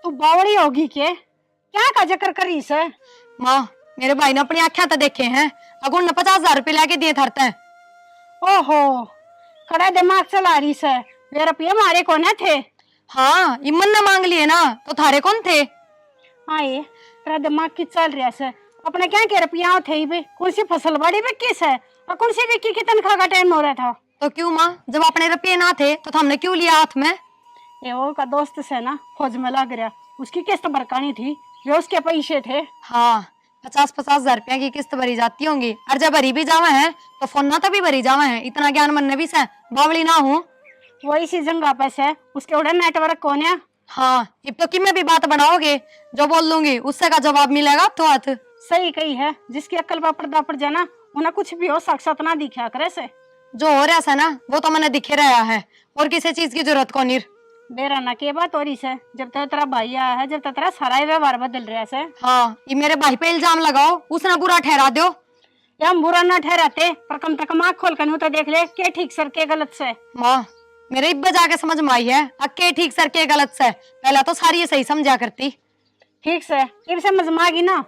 तू बावड़ी होगी के? क्या का जिक्र करी से? माँ, मेरे भाई ने अपनी आँखें तो देखे हैं। अगुन ने 50,000 रुपये लाके दिए थारते। ओहो, कड़ा दिमाग चला रही से। वे रुपये हमारे को न थे। हाँ, इमन ने मांग लिए ना, तो थारे कौन थे? हाँ, ये तेरा दिमाग की चल रहा से। अपने क्या के रुपया थे बे? कौन सी फसल बाड़ी में किस है और कौन सी विक्की की तनख्वाह का टाइम हो रहा था? तो क्यों माँ, जब अपने रुपये ना थे तो हमने क्यों लिया हाथ में? ये वो का दोस्त से ना फौज में लग गया, उसकी किस्त भरकानी थी, वे उसके पैसे थे। हाँ, 50-50,000 रुपया की किस्त भरी जाती होंगी। और जब भरी भी जावे हैं तो फोन ना तभी भरी जावे हैं। इतना ज्ञान मन ने भी से बावली ना हूँ। वो इसी जंगा पे से उसके उड़े नेटवर्क कौन है? हाँ, अब तो कि मैं भी बात बनाओगे, जो बोल लूंगी उससे का जवाब मिलेगा तो हाथ। सही कही है, जिसकी अक्ल पर पर्दा पड़ जाना उन्हें कुछ भी हो साक्षात ना दिखा करे से। जो हो रहा है ना वो तो मैंने दिखे रहा है, और किसी चीज की जरूरत को नहीं। बेरा ना के बात हो रही से, जब तक तेरा भाई आया है, जब तक तेरा सारा ही व्यवहार बदल रहा है। हाँ, ये मेरे भाई पे इल्जाम लगाओ, उसने बुरा ठहरा दो। या हम बुरा ना ठहराते, पर कम तक आँख खोल कर तो देख ले के ठीक सर के गलत से। माँ, मेरे इब्बे जाके समझ में आई है अक्के ठीक सर के गलत से। पहला तो सारी ये सही समझा करती। ठीक से इब समझ में आ गई ना?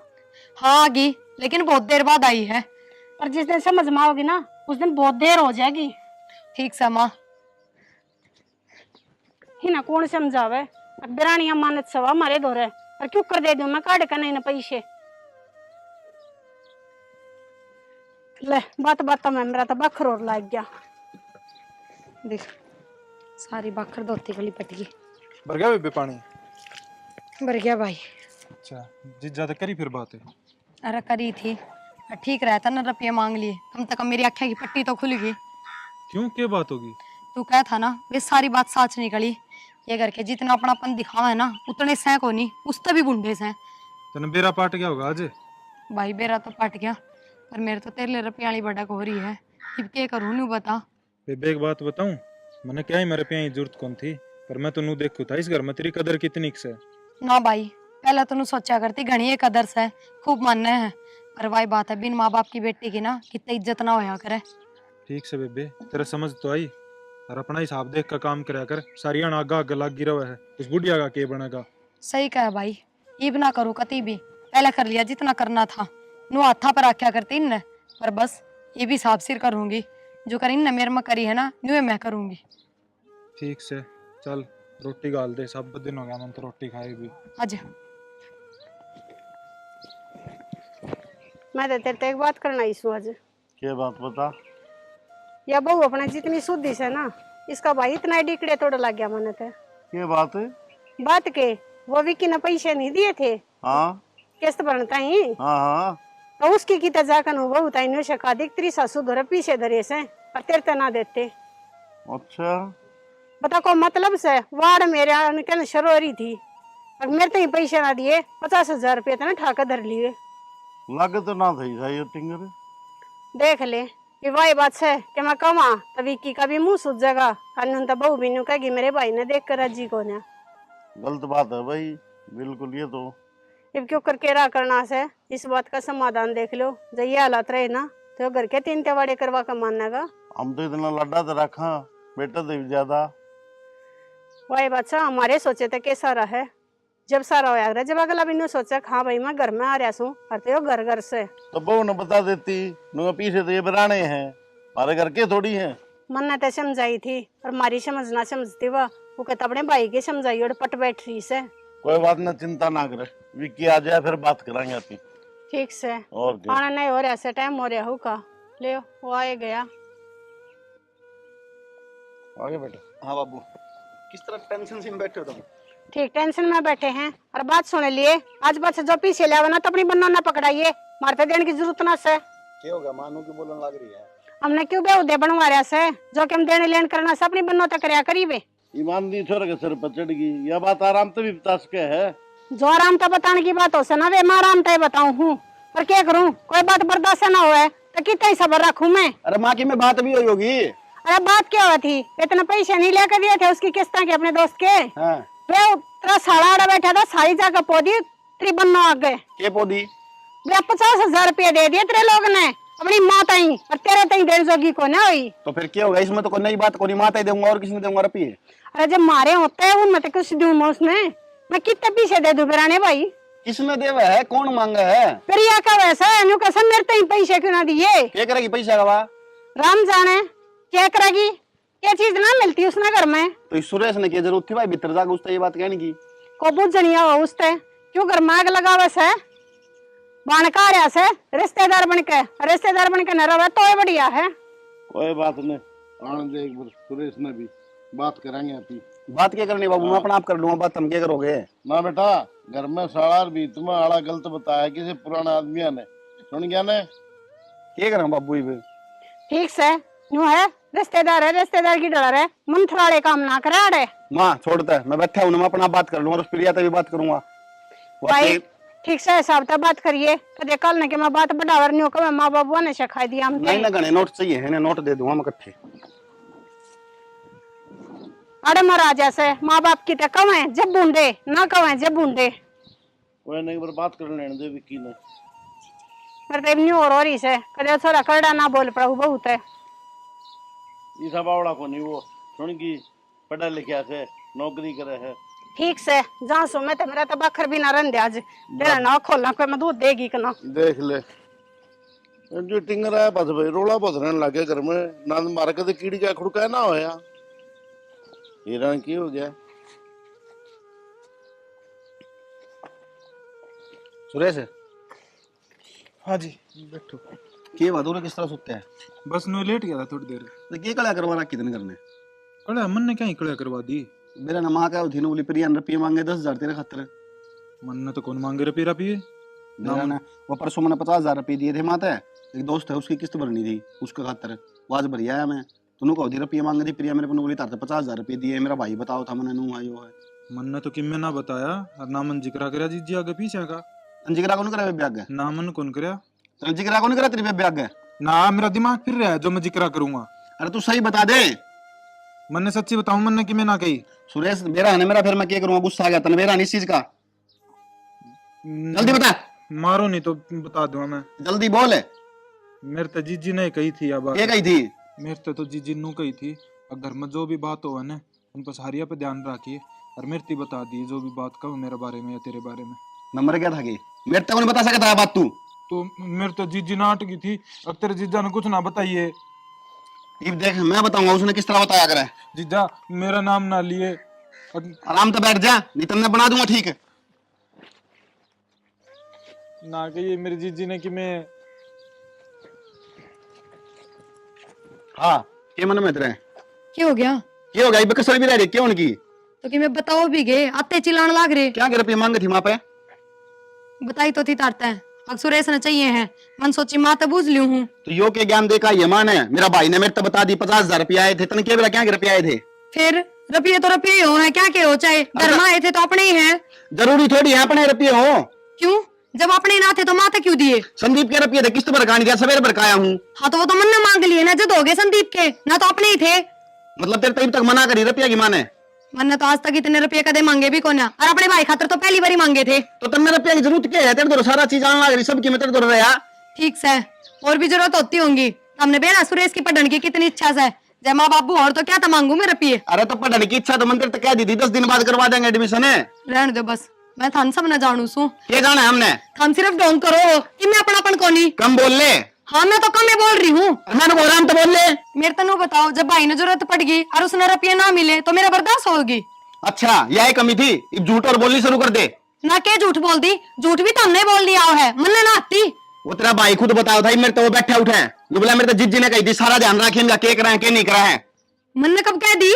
हाँ, आगी, लेकिन बहुत देर बाद आई है। और जिस दिन समझ में आओगी ना उस दिन बहुत देर हो जाएगी। ठीक से माँ। ही ना कौन समझावे? बिरानी अमानत सवा मारे दौरे और क्यों कर दे दूं मैं काट का नहीं ना पैसे। ले बात बात में मेरा तो बखर और लग गया। देख, सारी बखर धोती गली पट गई। भर गया बेबे पानी? भर गया भाई। अच्छा, जिस ज्यादा करी फिर बात है। अरे करी थी, ठीक रहता ना, रुपये मांग लिए, कम से कम मेरी आँखें की पट्टी तो खुल गई। क्यों, क्या बात होगी? तू कह था ना वे सारी बात सच निकली। ये करके जितना अपनापन दिखावा है ना उतने सह को नहीं, उससे भी बुंडे से। तेने बेरा पाट गया होगा आज। भाई बेरा तो पट गया, पर मेरे तो तेरे रुपये वाली भड़क हो रही है। अब क्या करूँ नू बता। बेबे एक बात बताऊं, मैंने क्या ही मेरे पे जरूरत कौन थी, पर मैं तो नू देखू था इस घर में तेरी कदर कितनी से। ना भाई, पहले तो नू सोचा करती घनी एक कदर से खूब मानने हैं, पर वही बात है बिन माँ बाप की बेटी की ना कितनी इज्जत ना होया करे। ठीक से बेबे, तेरा समझ तो आई, और अपना हिसाब देख कर काम करया कर। सारिया आगा आगे लाग गिरा हुआ है, उस बुढ़िया का के बनेगा। सही कहा भाई, इब ना करूँ कती भी, पहले कर लिया जितना करना था। नू हाथा पर आख्या करती इन, पर बस ये भी हिसाब सिर करूंगी। जो कर इन मेरे में करी है ना न्यू मैं करूंगी। ठीक से चल, रोटी गाल दे, सब दिन हो गया मन तो रोटी खाए भी। आज मैं तो तेरे से एक बात करना इसू आज। क्या बात बता? या बहू अपने जितनी शुद्धि से ना, इसका भाई इतना ही डिकड़े तोड़ लग गया मन थे। क्या बात है? बात के वो विक्की ने पैसे नहीं दिए थे, हाँ किस्त भरता ही, हाँ हाँ। तो उसकी की जाकर बहू ताई ने शका दिख तेरी सासू धरे पीछे धरे से और तेरे ते ना देते। अच्छा, बता को मतलब से वाड़ मेरे निकल शरोरी थी और मेरे तो ही पैसे ना दिए, 50,000 रुपये तो ठाकर धर लिए। लग तो ना थी सही टिंगर। देख ले कि वही बात है कि मैं कमा तो विक्की का भी मुंह सूझ जाएगा, और तो बहू भी कहेगी मेरे भाई ने देख कर अजी को ने। गलत बात है भाई, बिल्कुल। ये तो अब क्यों करके रहा करना से, इस बात का समाधान देख लो। जब ये हालात रहे ना तो घर के 3 त्योहारे करवा कर मानने का। हम तो इतना लड्डा तो रखा, बेटा तो ज्यादा। वही बात हमारे सोचे थे के सारा है, जब सारा होया जब अगला भी सोचा हाँ भाई मैं घर में आ रहा हूँ, और घर घर से तो बहू ने बता देती, नुआ पीछे तो ये बराने हैं, हमारे घर के थोड़ी हैं। मन ने तो समझाई थी और मारी समझना समझती वह, वो कहता अपने भाई की समझाई और पट बैठ रही से। कोई बात ना, चिंता ना करे, विक्की आ जाए फिर बात कराएंगे अपनी। ठीक से और क्या? आना नहीं हो रहा ऐसे टाइम हो रहा होगा। ले वो आए गया। आगे बेटा। हाँ बाबू, किस तरह टेंशन से बैठे हो तुम? ठीक टेंशन में बैठे हैं और बात सुन लिए, आज बात से जो पीछे ले ना तो अपनी बन्ना ना पकड़ाइए, मारते देने की जरूरत ना से। क्या होगा, मानो की बोलने लग रही है। हमने क्यों बेउदे बनवा रहा से, जो कि हम देने लेन करना से अपनी बन्नों तक करया करीबे। ईमान दी छोर के सिर पर चढ़ गई, यह बात आराम से भी बता सके है। जो आराम था बताने की बात हो से ना वे मैं आराम था बताऊं हूँ, पर क्या करूँ, कोई बात बर्दाश्त ना हो तो कितना ही सबर रखूं मैं। अरे माँ की में बात भी हुई होगी। अरे बात क्या हुआ थी, इतने पैसे नहीं लेकर दिए थे उसकी किस्तें के अपने दोस्त के। हाँ वे तेरा साड़ा आड़ा बैठा था, सारी जाकर पौधी तेरी बनना आ गए। के पौधी वे 50,000 रुपये दे दिए तेरे लोग ने अपनी माँ ताई, और तेरे ताई देने जोगी को ना हुई। तो फिर क्या होगा इसमें? तो कोई नई बात को नहीं, माता ही दूंगा और किसने दूंगा रुपये? अरे जब मारे होते हैं उनमें तो कुछ दूं मैं उसमें, मैं कितने पीछे दे दूं बिराने भाई? किसने देवा है? कौन मांगा है? फिर यह का वैसा है न्यू कसम मेरे ताई पैसे क्यों ना दिए? क्या करेगी पैसा का? राम जाने क्या करेगी, ये चीज ना मिलती उसने घर में। तो इस सुरेश ने क्या जरूरत थी भाई भीतर जाकर उससे ये बात कहने की? को बुझ नहीं हुआ उससे, क्यों घर में आग लगावे से बनका से रिश्तेदार बन के न रहे तो ये बढ़िया है। कोई बात नहीं, आने दे एक बार, सुरेश ने भी बात करेंगे अपनी। बात क्या करनी बाबू, मैं अपना आप कर लूंगा बात, तुम क्या करोगे? ना बेटा, घर में साड़ा भी तुम्हें आड़ा गलत बताया किसी पुराने आदमिया ने, सुन गया ने? क्या करें बाबू ये? ठीक से न्यू है रिश्तेदार की डर है, मंथराड़े काम ना करे अड़े। माँ छोड़ता है, मैं बैठा हूँ, मैं अपना बात कर लूंगा और प्रिया तभी बात करूंगा। भाई ठीक से हिसाब से बात करिए, कदे कल ने के मैं बात बढ़ावर नहीं हो, माँ बाबू ने सिखाई दिया हम नहीं ना गणे नोट चाहिए है ना, नोट दे दूंगा मैं इकट्ठे। अरे महाराज ऐसे माँ बाप की तो कवे जब बूंदे ना कवे जब बूंदे। कोई नहीं, एक बार बात कर लेने दे विक्की ने। मेरे तो नहीं हो रही से कदे थोड़ा करड़ा ना बोल पड़ा बहुत है। ये सब आवड़ा को नहीं, वो सुन की पढ़ा लिखा से नौकरी करे है। ठीक से जहाँ सो मैं तो मेरा तो बखर भी ना रन दे आज, तेरा ना खोलना कोई मैं दूध देगी कि ना। देख ले जो टिंगर है बस भाई, रोला बहुत रहने लगे घर में, नंद मार के कीड़ी का खुड़का ना होया। हिरण की हो गया? सुरेश हाँ जी बैठो। क्या बात हो रहा, किस तरह सुनते हैं? बस नो लेट गया था थोड़ी देर। तो क्या कला करवा रहा कितने करने? कड़ा मन ने क्या ही कड़ा करवा दी। मेरा नमा क्या थी ना, बोली प्रिया ने रुपये मांगे 10,000 तेरे खातर। मन ने तो कौन मांगे रुपये पिए। मेरा ना वो परसों मैंने 50,000 रुपये दिए थे माता, एक दोस्त है उसकी किस्त भरनी थी उसके खातर, वो आज भरी आया मैं। तूने कहो दी रुपये मांगे थी प्रिया मेरे को, बोली तार 50,000 रुपये दिए, मेरा भाई बताओ था मैंने नू आयो है। मन ने तो किम्मे ना बताया और ना मन जिक्रा करा जीजी आगे पीछे का। जिगरा कौन करा ब्याग है? ना मन कौन करया। चल जिगरा कौन करा तेरी ब्याग है? ना मेरा दिमाग फिर रहा है जो मैं जिक्रा करूंगा। अरे तू सही बता दे। मन ने सच्ची बताऊं मन ने कि मैं ना कही। सुरेश मेरा है ना, मेरा फिर मैं क्या करूंगा, गुस्सा आ गया तने मेरा नहीं इस चीज का। जल्दी बता। मारो नहीं तो बता दूंगा मैं। जल्दी बोल। मेरे तो जीजी ने कही थी अब। ये कही थी? मेरे तो जीजी नू कही थी और घर में जो भी बात हो ना उन पर सारिया पे ध्यान रखिए, और मेरे ती बता दी जो भी बात कहूँ मेरे बारे में या तेरे बारे में। नंबर क्या था कि मेरे तक नहीं बता सकता है बात तू? तो मेरे तो जीजी ना अटकी थी, अब तेरे जीजा ने कुछ ना बताइए। ये देख मैं बताऊंगा उसने किस तरह बताया करे। जीजा मेरा नाम ना लिए। आराम से बैठ जा, नहीं तो मैं बना दूंगा ठीक है। ना कहिए मेरे जीजी ने कि मैं। हाँ क्या मन में तेरे? क्या हो गया? क्या हो गया? बकसर भी रह रही क्यों उनकी? तो कि मैं बताओ भी गए आते चिल्लाने लाग रहे। क्या रुपये मांगे थी वहां पे? बताई तो थी तारता है अब सुरेश ने चाहिए है, मन सोची माँ तो बूझ लियो हूँ। तो यो के ज्ञान देखा ये मान है, मेरा भाई ने मेरे तो बता दी 50,000 रुपये आए थे, तने क्या रुपये आए थे? फिर रुपये तो रुपये हो है, क्या के हो चाहे घर में आए थे तो अपने ही है। जरूरी थोड़ी है अपने रुपये हो। क्यों? जब अपने ना थे तो माँ तो क्यों दिए? संदीप के रुपये थे, किस्त भर दिया, सवेरे भर आया हूँ। हाँ तो वो तो मन ने मांग लिए ना, जद हो गए संदीप के ना, तो अपने ही थे। मतलब तेरे तब तक मना करी रुपया की माने? मन ने तो आज तक इतने रुपये कदे मांगे भी कोना, और अपने भाई खातर तो पहली बार ही मांगे थे। तो तब रुपया की जरूरत क्या है? तेरे तो सारा चीज आने लग रही, सब की मैं तेरे तो रहा। ठीक से और भी जरूरत होती होंगी। हमने बेना सुरेश की पढ़ने की कितनी इच्छा से, जय माँ बाबू और तो क्या था मांगू मैं रुपये। अरे तो पढ़ने की इच्छा तो मंदिर तक कह दी थी 10 दिन बाद करवा देंगे एडमिशन है। रहने दो बस, मैं थान सब न जानू सू। क्या जाना है हमने? थान सिर्फ ढोंग करो कि मैं अपनापन कोनी। कम बोल ले। हाँ मैं तो कम ही बोल रही हूँ। मैंने बोल रहा तो बोल ले। मेरे तनु बताओ, जब भाई ने जरूरत पड़ गई और उसने रुपये ना मिले तो मेरा बर्दाश्त होगी? अच्छा यही कमी थी, अब झूठ और बोलनी शुरू कर दे। ना के झूठ बोल दी, झूठ भी तो हमने बोल दिया है, मन ने ना आती। वो तेरा भाई खुद बताओ था, मेरे तो वो बैठा उठा है, जो बोला मेरे तो जिज्जी ने कही थी सारा ध्यान रखे इनका, क्या करा है क्या नहीं करा है। मन ने कब कह दी?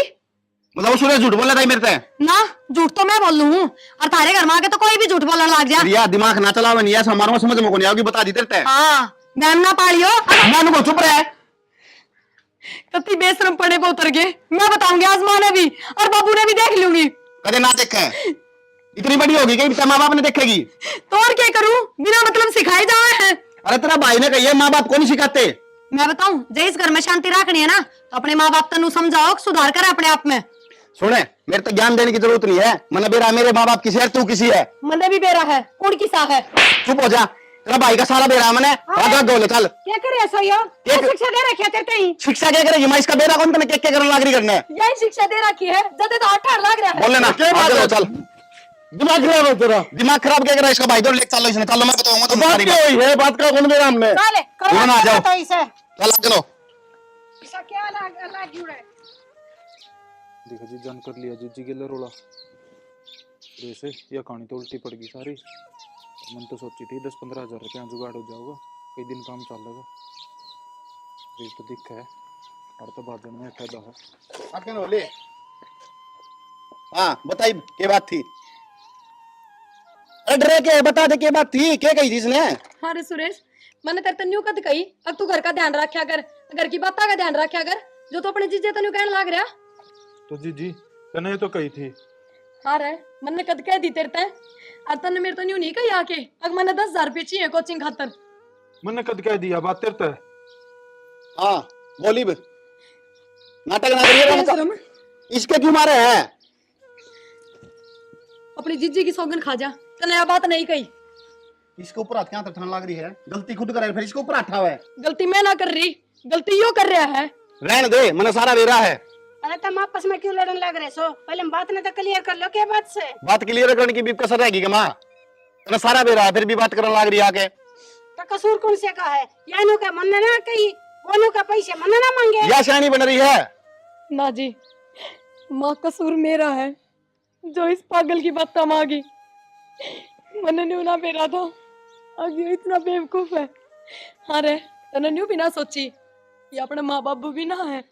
मतलब वो सुरेश झूठ बोला था मेरे से? ना झूठ तो मैं बोल हूँ, और तारे घर में आके तो कोई भी झूठ बोलने लग जा। रिया दिमाग ना चलाओ, नहीं ऐसा हमारा समझ में को नहीं आओगी, बता दी तेरे। हाँ मैम ना पालियो। मैं को चुप रहा है। कति बेशरम पड़े पे उतर गए, मैं बताऊंगी आज माँ ने भी और बाबू ने भी देख लूंगी। कदे ना देखे इतनी बड़ी होगी कहीं माँ बाप ने देखेगी तो और क्या करूं, बिना मतलब सिखाए जाए हैं। अरे तेरा भाई ने कही है माँ बाप को नहीं सिखाते। मैं बताऊं, जे इस घर में शांति रखनी है ना तो अपने माँ बाप तनु समझाओ, सुधार कर अपने आप में। सुने, मेरे तो ज्ञान देने की जरूरत नहीं है। मन बेरा मेरे माँ बाप किसी है, तू किसी है। मन भी बेरा है, कौन किसा है? चुप हो जा, तेरा भाई का सारा बेरा है मैंने। आगे गोले चल। क्या करे ऐसा यो? क्या शिक्षा दे रखी है तेरे कहीं? शिक्षा क्या करेगी? मैं इसका बेरा कौन तने क्या करने लाग रही करने? यही शिक्षा दे रखी है, जब तो 18 लाग रहा है। बोले ना, आगे लो चल। दिमाग खराब है तेरा। दिमाग खराब क्या कर रहा है इसका भाई? तो ले चलो इसने, चलो मैं बताऊंगा तुम बात सारी क्या हुई है? बात का कौन मेरा हमने? चले तुम ना आ जाओ। तो इसे चल आगे लो। इसका क्या अलग जुड़े? देखो जी, जान कर लिया जीजी के लिए रोला। वैसे यह कहानी तो उल्टी पड़ गई सारी। मन तो सोची थी 10-15 हज़ार रुपया जुगाड़ हो जाऊगा, कई दिन काम चलेगा। ये तो दिख है और तो बाजन में फायदा है। आगे लो ले। हाँ बताई क्या बात थी? अरे डरे के बता दे क्या बात थी, क्या कही थी इसने? अरे सुरेश, मैंने तेरे तन्यू कद कही अब तू घर का ध्यान रखा कर, घर की बात का ध्यान रखा कर, जो तो अपने जीजे तन्यू कहने लाग रहा। तो जीजी तने तो कही थी। हाँ रे, मैंने कद कह दी तेरे ते, और तन्ने मेरे तन्यू नहीं कही आके अगर मैंने 10,000 रुपये चाहिए कोचिंग खातर। मैंने कद कह दिया बात तेरे ते। हाँ बोली बे। नाटक ना करिए। शर्म, इसके क्यों मारे हैं? अपनी जीजी की सौगन खा जा, तने यह बात नहीं कही। इसके ऊपर हाथ क्या ठान लग रही है? गलती खुद करे, फिर इसके ऊपर हाथ है। गलती मैं ना कर रही, गलती यो कर रहा है। रहने दे, मैंने सारा बेरा है। अरे तुम आपस में क्यों लड़ने लग रहे सो? पहले बात ने तो क्लियर कर लो क्या बात से। बात क्लियर करने की भी कसर रहेगी क्या माँ? मैंने सारा बेरा है, फिर भी बात करने लग रही है आके। तो कसूर कौन से का है? यानू का मन ना कही, वोनू का पैसे मन ना मांगे। या शानी बन रही है? ना जी, माँ कसूर मेरा है जो इस पागल की बात मांगी। मैंने न्यू ना बेरा था, आगे इतना बेवकूफ है। हाँ रे, तने न्यू भी ना सोची ये अपने माँ बाबू भी ना है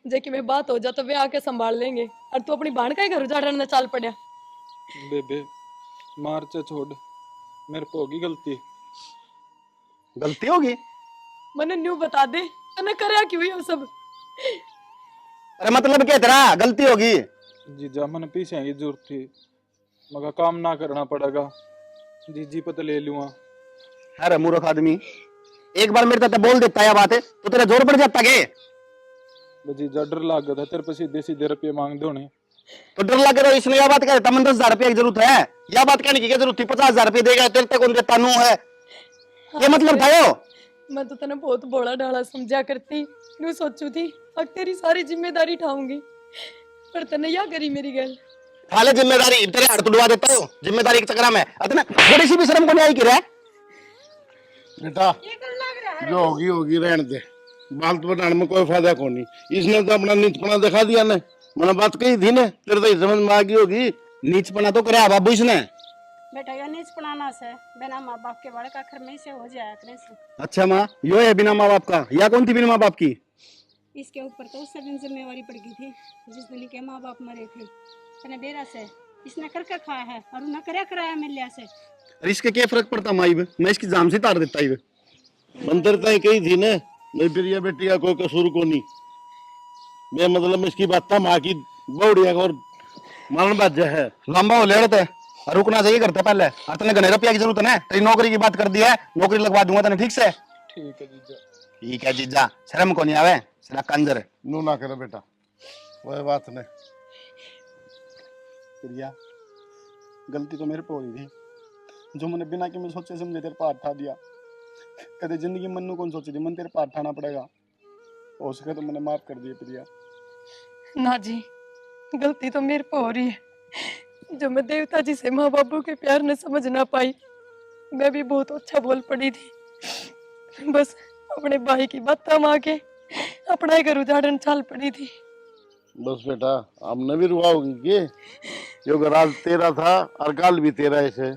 जेकि में बात हो जा तो वे आके संभाल लेंगे, और तू अपनी बहन का ही घर उजाड़ने में चाल पड़ा। बेबे मार चे छोड़, मेरे को होगी गलती। गलती होगी? मैंने न्यू बता दे तने करया क्यों ये सब? अरे मतलब क्या तेरा? गलती होगी? जीजा मैंने पीछे की जरूरत थी, मगर काम ना करना पड़ेगा। जीजी पता ले लूंगा। अरे मूर्ख आदमी, एक बार मेरे साथ बोल देता है बात है तो तेरा जोर पड़ जाता के? जीजा डर लग गया था तेरे पे सीधे सीधे रुपये मांग दो ने। तो डर लगे तो इसने यह बात कह देता, मैंने 10,000 रुपये की जरूरत है। यह बात कहने की क्या जरूरत थी? 50,000 रुपये देगा तेरे तक, उनके तनु है, ये मतलब था यो? मैं तो तने बहुत बड़ा ढाला समझा करती, न्यू सोचू थी अब तेरी सारी जिम्मेदारी उठाऊंगी, पर तने या करी मेरी गल। हाले जिम्मेदारी तेरे हाथ तुड़वा देता हो जिम्मेदारी के चक्कर में। अतना थोड़ी सी भी शर्म को नहीं आई कि रे? बेटा जो होगी होगी, रहने दे। बात बनाने में कोई फायदा को नहीं। इसने तो अपना नीचपना दिखा दिया ने। मैंने बात कही थी ने, तेरे तो समझ में आ गई होगी। नीचपना तो करे बाबू इसने। बेटा या नीच पढ़ाना से बिना माँ बाप के बड़े का आखिर में से हो जाया करे से। अच्छा माँ, यो है बिना माँ बाप का? या कौन थी बिना माँ बाप की? इसके ऊपर तो उससे दिन जिम्मेवारी पड़ गई थी जिस दिन के माँ बाप मरे थे। तने बेरा से इसने करके खाया है और उन्हें करया कराया मिल लिया से। अरे इसके क्या फर्क पड़ता माई बे? मैं इसकी जाम से तार देता ही। मंदिर तय कही थी ने, नहीं फिर ये बेटी का कोई कसूर को नहीं। मैं मतलब इसकी बात था माँ की बौड़िया और मन बाजा है। लंबा हो लेते रुकना चाहिए करते पहले। और तने घने रुपया की जरूरत है? तेरी नौकरी की बात कर दी है, नौकरी लगवा दूंगा तने, ठीक से? ठीक है जीजा। ठीक है जीजा, शर्म को नहीं आवे सरा कंजर। नू ना करे बेटा, वह बात नहीं। प्रिया, गलती तो मेरे पे हो रही थी, जो मैंने बिना कि मैं सोचे समझे तेरे पास उठा दिया। कदे जिंदगी मन नू कौन सोची थी मन तेरे पास उठाना पड़ेगा? हो सके तो मैंने माफ कर दिया प्रिया। ना जी, गलती तो मेरे पे हो रही है, जो मैं देवता जी से माँ बाबू के प्यार ने समझ ना पाई। मैं भी बहुत अच्छा बोल पड़ी थी, बस अपने भाई की बात माँ के अपना ही घर उजाड़न चाल पड़ी थी। बस बेटा, हमने भी रुआ होगी कि जो राज तेरा था और काल भी तेरा ऐसे।